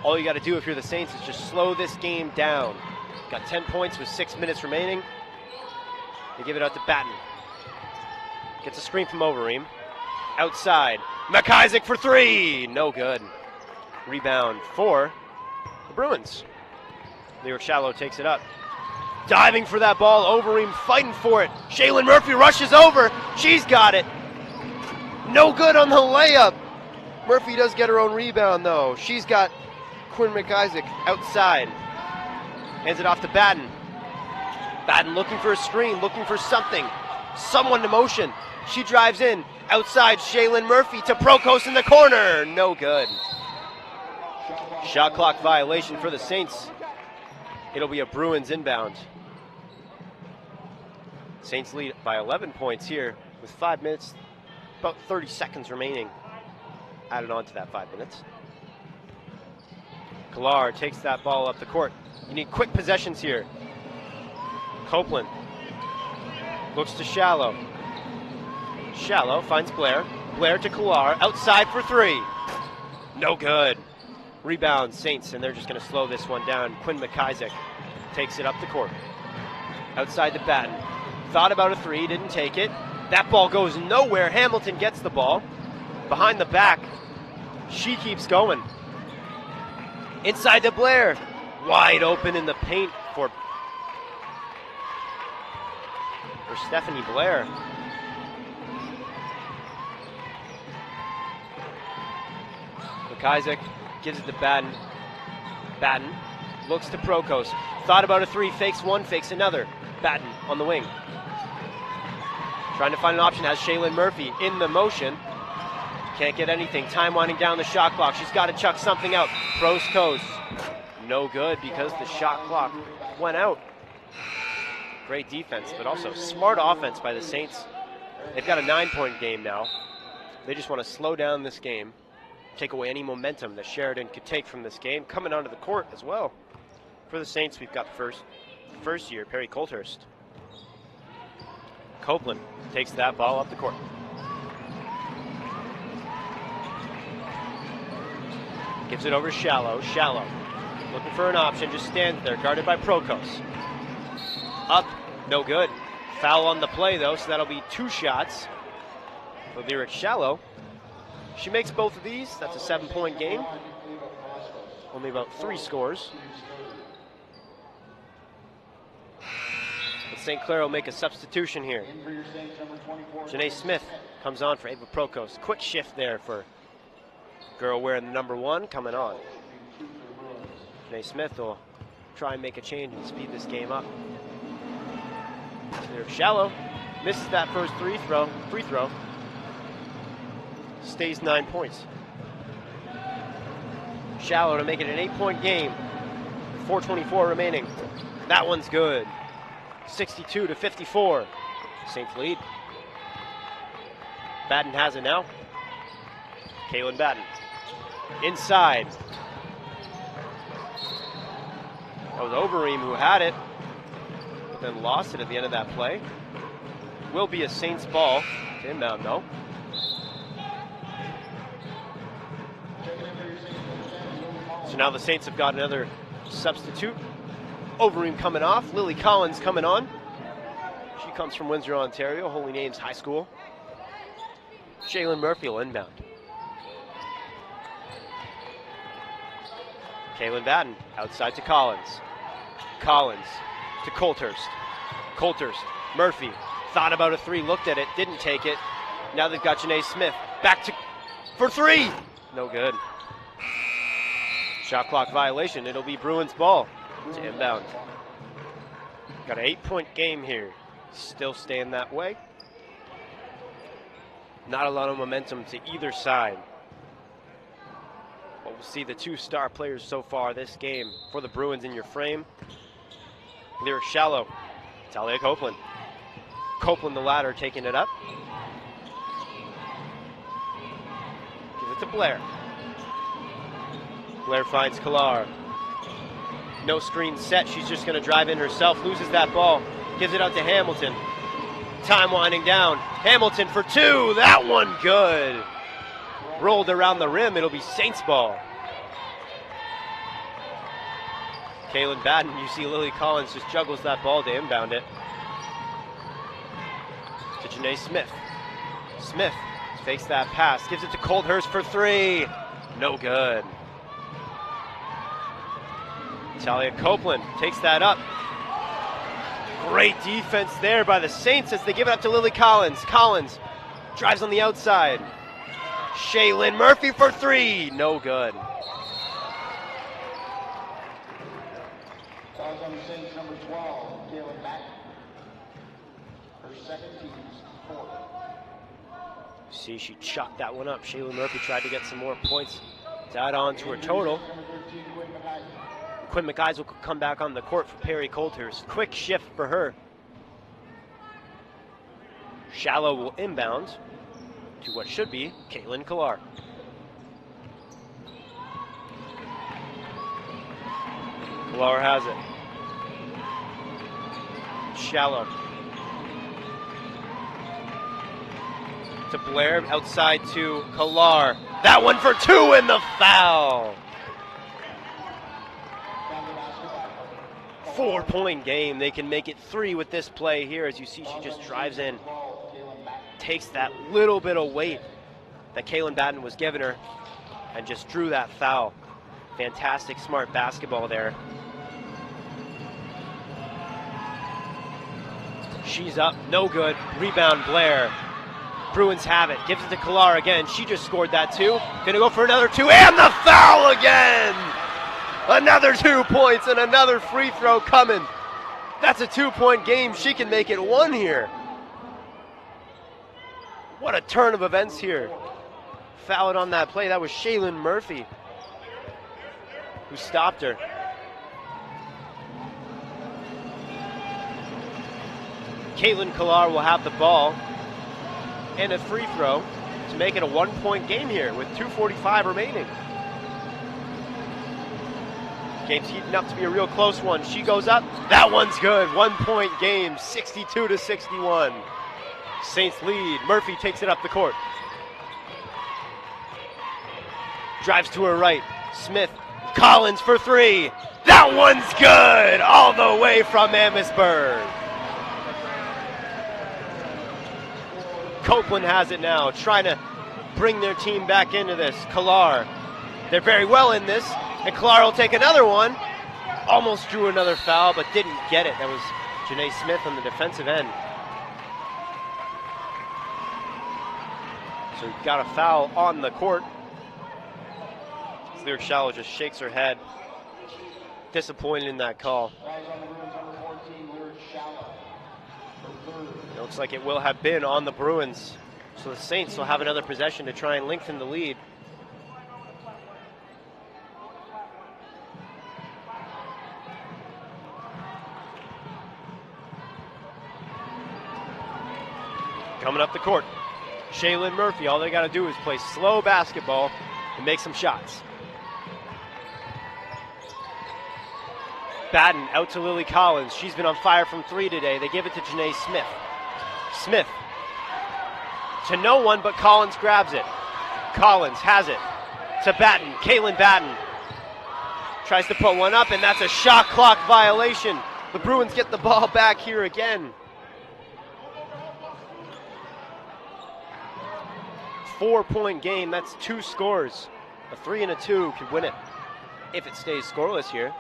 All you got to do if you're the Saints is just slow this game down. Got 10 points with 6 minutes remaining. They give it out to Batten. Gets a screen from Overeem. Outside. McIsaac for 3. No good. Rebound for the Bruins. Lyric Shallow takes it up. Diving for that ball. Overeem fighting for it. Shaylin Murphy rushes over. She's got it. No good on the layup. Murphy does get her own rebound, though. She's got Quinn McIsaac outside. Hands it off to Batten. Batten looking for a screen, looking for something. Someone to motion. She drives in. Outside, Shaylin Murphy to Prokos in the corner. No good. Shot clock violation for the Saints. It'll be a Bruins inbound. Saints lead by 11 points here with 5 minutes, about 30 seconds remaining. Added on to that 5 minutes. Clair takes that ball up the court. You need quick possessions here. Copeland looks to Shallow. Shallow finds Blair. Blair to Clair. Outside for 3. No good. Rebound Saints, and they're just going to slow this one down. Quinn McIsaac takes it up the court. Outside to Batten. Thought about a 3, didn't take it. That ball goes nowhere. Hamilton gets the ball. Behind the back. She keeps going. Inside to Blair. Wide open in the paint for Stephanie Blair. McIsaac gives it to Batten. Batten looks to Prokos. Thought about a 3, fakes 1, fakes another. Batten on the wing. Trying to find an option, has Shaylin Murphy in the motion. Can't get anything. Time winding down the shot clock. She's got to chuck something out. Prokos. No good because the shot clock went out. Great defense, but also smart offense by the Saints. They've got a 9-point game now. They just want to slow down this game, take away any momentum that Sheridan could take from this game. Coming onto the court as well. For the Saints, we've got the first year, Perry Colthurst. Copeland takes that ball up the court. Gives it over to Shallow. Shallow looking for an option, just stands there, guarded by Prokos. Up, no good. Foul on the play though, so that'll be 2 shots for Lyric Shallow. She makes both of these, that's a 7-point game. Only about 3 scores. But St. Clair will make a substitution here. Janae Smith comes on for Ava Prokos. Quick shift there for girl wearing the number 1 coming on. Janae Smith will try and make a change and speed this game up. Lyric Shallow misses that first free throw. Stays 9 points. Shallow to make it an 8-point game. 4:24 remaining. That one's good. 62-54. Saints lead. Batten has it now. Kaylin Batten. Inside. That was Overeem who had it, but then lost it at the end of that play. Will be a Saints ball. It's inbound though. So now the Saints have got another substitute. Overeem coming off. Lily Collins coming on. She comes from Windsor, Ontario, Holy Names High School. Shaylin Murphy will inbound. Kaylin Batten outside to Collins. Collins to Colthurst. Colthurst, Murphy, thought about a 3, looked at it, didn't take it. Now they've got Janae Smith. Back to for 3. No good. Shot clock violation. It'll be Bruins ball to inbound. Got an 8-point game here. Still staying that way. Not a lot of momentum to either side. But we'll see the 2 star players so far this game for the Bruins in your frame. Lyric Shallow, Talia Copeland. Copeland the ladder taking it up. Gives it to Blair. Blair finds Clair. No screen set, she's just going to drive in herself, loses that ball, gives it out to Hamilton. Time winding down. Hamilton for 2, that one good. Rolled around the rim, it'll be Saints ball. Kaylin Batten, you see Lily Collins just juggles that ball to inbound it. To Janae Smith. Smith fakes that pass, gives it to Colthurst for 3. No good. Talia Copeland takes that up. Great defense there by the Saints as they give it up to Lily Collins. Collins drives on the outside. Shaylin Murphy for 3. No good. Fouls on the Saints, number 12, Kaylin Batten. Her second team's 4. See, she chucked that one up. Shaylin Murphy tried to get some more points to add on to her total. Quinn McEisel will come back on the court for Perry Coulter's. Quick shift for her. Shallow will inbound to what should be Caitlin Clair. Clair has it. Shallow. To Blair, outside to Clair. That one for two and the foul. 4-point game. They can make it 3 with this play here. As you see, she just drives in. Takes that little bit of weight that Kaylin Batten was giving her and just drew that foul. Fantastic, smart basketball there. She's up, no good. Rebound, Blair. Bruins have it. Gives it to Clair again. She just scored that too. Gonna go for another 2 and the foul again! Another 2 points and another free throw coming. That's a 2-point game. She can make it 1 here. What a turn of events here. Fouled on that play. That was Shaylin Murphy who stopped her. Caitlin Clair will have the ball and a free throw to make it a 1-point game here with 2:45 remaining. Game's heating up to be a real close one. She goes up. That one's good. 1-point game, 62-61. Saints lead. Murphy takes it up the court. Drives to her right. Smith. Collins for 3. That one's good. All the way from Amherstburg. Copeland has it now, trying to bring their team back into this. Clair. They're very well in this. And Clair will take another one. Almost drew another foul, but didn't get it. That was Janae Smith on the defensive end. So we've got a foul on the court. Lyric Shallow just shakes her head. Disappointed in that call. It looks like it will have been on the Bruins. So the Saints will have another possession to try and lengthen the lead. Coming up the court, Shaylin Murphy. All they got to do is play slow basketball and make some shots. Batten out to Lily Collins. She's been on fire from 3 today. They give it to Janae Smith. Smith to no one, but Collins grabs it. Collins has it to Batten. Kaylin Batten tries to put one up, and that's a shot clock violation. The Bruins get the ball back here again. 4-point game, that's 2 scores. A 3 and a 2 could win it if it stays scoreless here.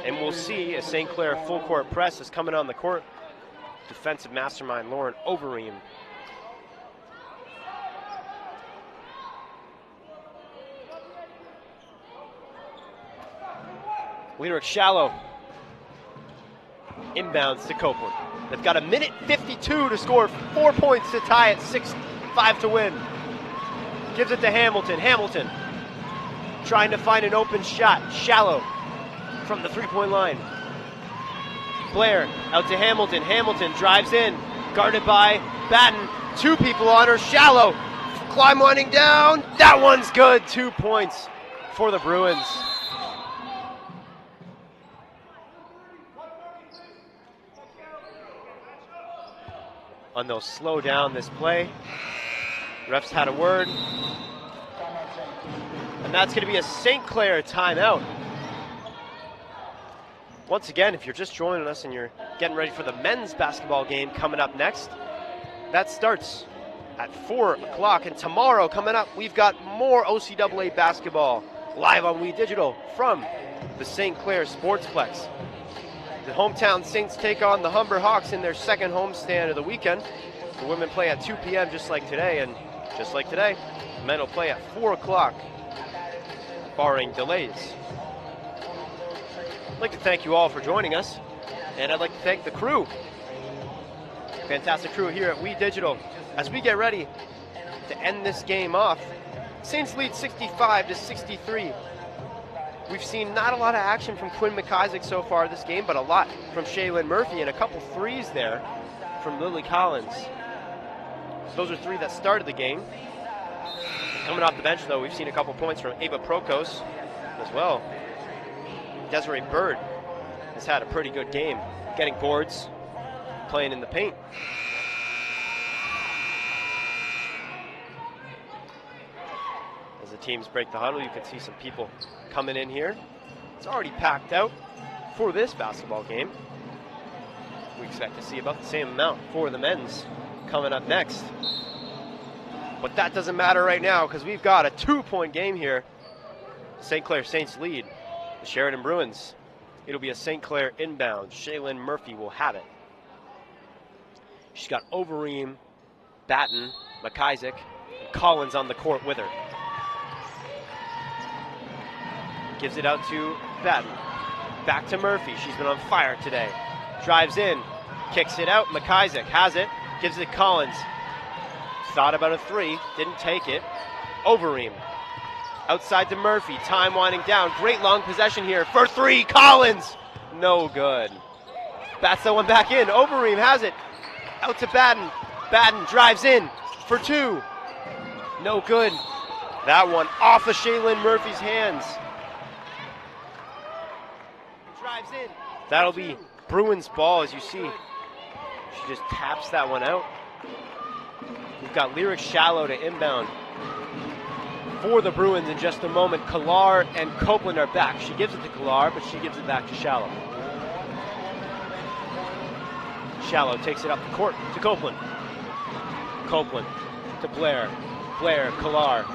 And we'll see a St. Clair full court press is coming on the court. Defensive mastermind Lauren Overeem. Lyric Shallow inbounds to Copeland. They've got 1:52 to score 4 points to tie it, 6-5 to win. Gives it to Hamilton. Hamilton trying to find an open shot. Shallow from the 3-point line. Blair out to Hamilton. Hamilton drives in, guarded by Batten. 2 people on her. Shallow climb winding down. That one's good. 2 points for the Bruins. And they'll slow down this play. Refs had a word. And that's going to be a St. Clair timeout. Once again, if you're just joining us and you're getting ready for the men's basketball game coming up next, that starts at 4 o'clock. And tomorrow coming up, we've got more OCAA basketball live on We Digital from the St. Clair Sportsplex. The hometown Saints take on the Humber Hawks in their second homestand of the weekend. The women play at 2 p.m. just like today, and just like today, the men will play at 4 o'clock, barring delays. I'd like to thank you all for joining us, and I'd like to thank the crew Fantastic crew here at We Digital as we get ready to end this game off. Saints lead 65-63. We've seen not a lot of action from Quinn McIsaac so far this game, but a lot from Shaylin Murphy and a couple threes there from Lily Collins. Those are three that started the game. Coming off the bench, though, we've seen a couple points from Ava Prokos as well. Desiree Bird has had a pretty good game, getting boards, playing in the paint. As the teams break the huddle, you can see some people coming in here. It's already packed out for this basketball game. We expect to see about the same amount for the men's coming up next. But that doesn't matter right now because we've got a 2-point game here. St. Clair Saints lead the Sheridan Bruins. It'll be a St. Clair inbound. Shaylin Murphy will have it. She's got Overeem, Batten, McIsaac, and Collins on the court with her. Gives it out to Batten. Back to Murphy. She's been on fire today. Drives in, kicks it out. McIsaac has it, gives it Collins. Thought about a three, didn't take it. Overeem. Outside to Murphy, time winding down. Great long possession here for three, Collins! No good. Bats that one back in, Overeem has it. Out to Batten. Batten drives in for two. No good. That one off of Shaylin Murphy's hands. Drives in. That'll be Bruins ball, as you see. She just taps that one out. We've got Lyric Shallow to inbound for the Bruins in just a moment. Clair and Copeland are back. She gives it to Clair, but she gives it back to Shallow. Shallow takes it up the court to Copeland. Copeland to Blair. Blair, Clair.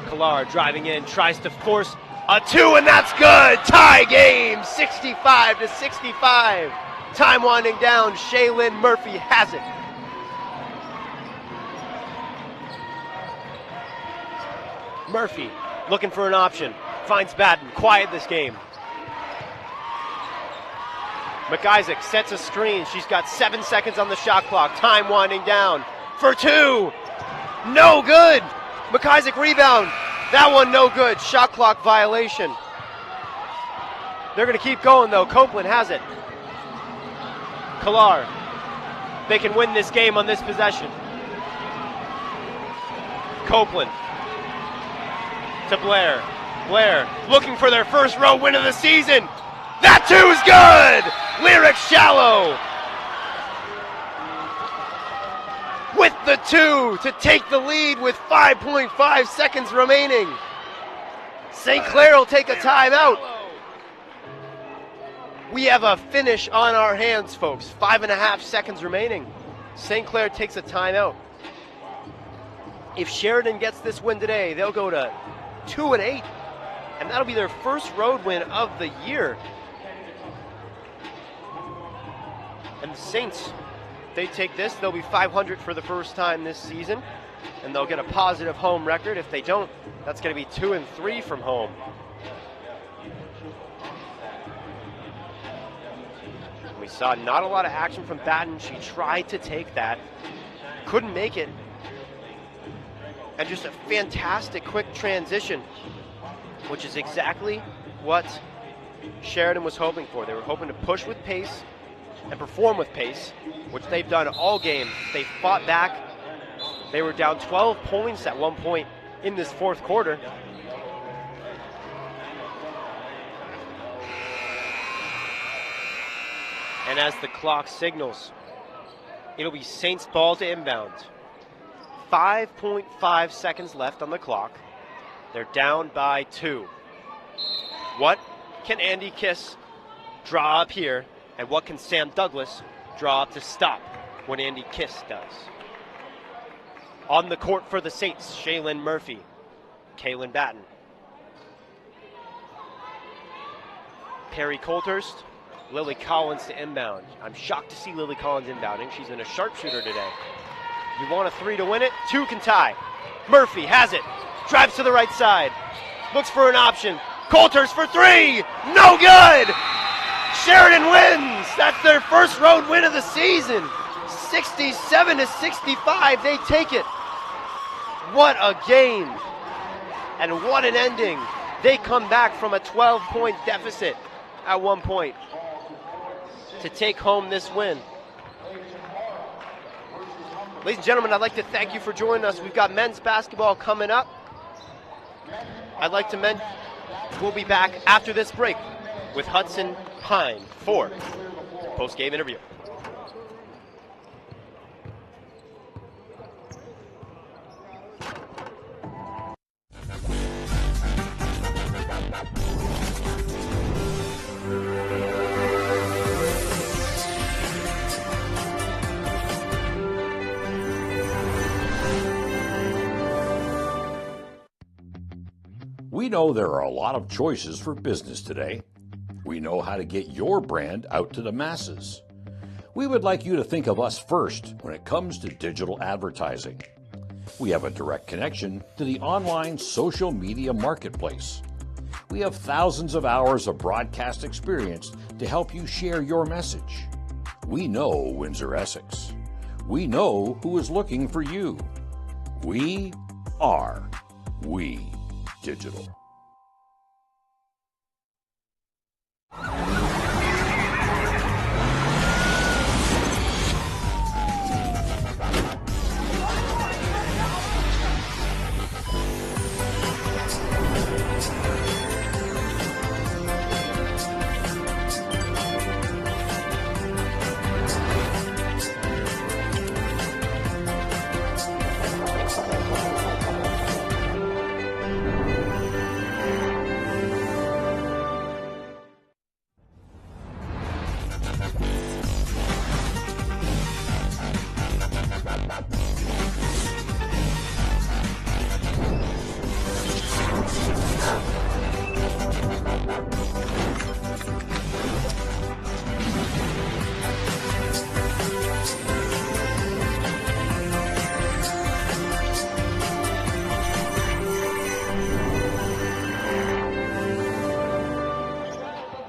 Clair driving in, tries to force a two, and that's good! Tie game, 65-65. Time winding down, Shaylin Murphy has it. Murphy looking for an option, finds Batten, quiet this game. McIsaac sets a screen, she's got 7 seconds on the shot clock, time winding down for two, no good! McIsaac rebound, that one no good, shot clock violation. They're gonna keep going though, Copeland has it. Clair, they can win this game on this possession. Copeland to Blair. Blair looking for their first road win of the season. That too is good! Lyric Shallow with the two to take the lead with 5.5 seconds remaining. St. Clair will take a timeout. We have a finish on our hands, folks. 5.5 seconds remaining. St. Clair takes a timeout. If Sheridan gets this win today, they'll go to 2-8, and that'll be their first road win of the year. And the Saints, they take this, they'll be 500 for the first time this season, and they'll get a positive home record. If they don't, that's going to be 2-3 from home. We saw not a lot of action from Batten. She tried to take that, couldn't make it. And just a fantastic quick transition, which is exactly what Sheridan was hoping for. They were hoping to push with pace and perform with pace, which they've done all game. They fought back. They were down 12 points at one point in this fourth quarter. And as the clock signals, it'll be Saints ball to inbound. 5.5 seconds left on the clock. They're down by 2. What can Andy Kiss draw up here, and what can Sam Douglas draw up to stop what Andy Kiss does? On the court for the Saints, Shaylin Murphy, Kaylin Batten. Perry Colthurst, Lily Collins to inbound. I'm shocked to see Lily Collins inbounding. She's been a sharpshooter today. You want a 3 to win it? 2 can tie. Murphy has it. Drives to the right side. Looks for an option. Colthurst for 3. No good! Sheridan wins. That's their first road win of the season. 67-65, they take it. What a game. And what an ending. They come back from a 12-point deficit at one point to take home this win. Ladies and gentlemen, I'd like to thank you for joining us. We've got men's basketball coming up. I'd like to mention we'll be back after this break with Hudson Hine for post-game interview. We know there are a lot of choices for business today. We know how to get your brand out to the masses. We would like you to think of us first when it comes to digital advertising. We have a direct connection to the online social media marketplace. We have thousands of hours of broadcast experience to help you share your message. We know Windsor Essex. We know who is looking for you. We are We Digital.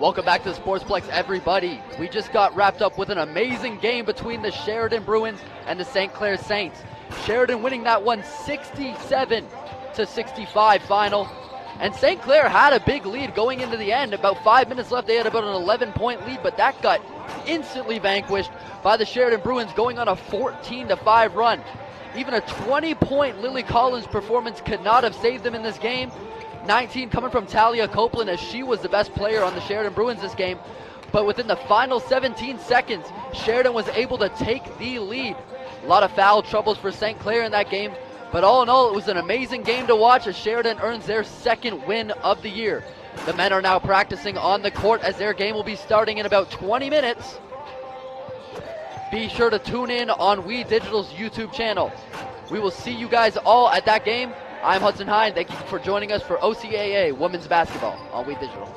Welcome back to the Sportsplex, everybody. We just got wrapped up with an amazing game between the Sheridan Bruins and the St. Clair Saints. Sheridan winning that one 67-65 final. And St. Clair had a big lead going into the end. About 5 minutes left, they had about an 11-point lead, but that got instantly vanquished by the Sheridan Bruins going on a 14-5 run. Even a 20-point Lily Collins performance could not have saved them in this game. 19 coming from Talia Copeland, as she was the best player on the Sheridan Bruins this game. But within the final 17 seconds, Sheridan was able to take the lead. A lot of foul troubles for St. Clair in that game. But all in all, it was an amazing game to watch as Sheridan earns their second win of the year. The men are now practicing on the court as their game will be starting in about 20 minutes. Be sure to tune in on We Digital's YouTube channel. We will see you guys all at that game. I'm Hudson Hine. Thank you for joining us for OCAA Women's Basketball on We Digital.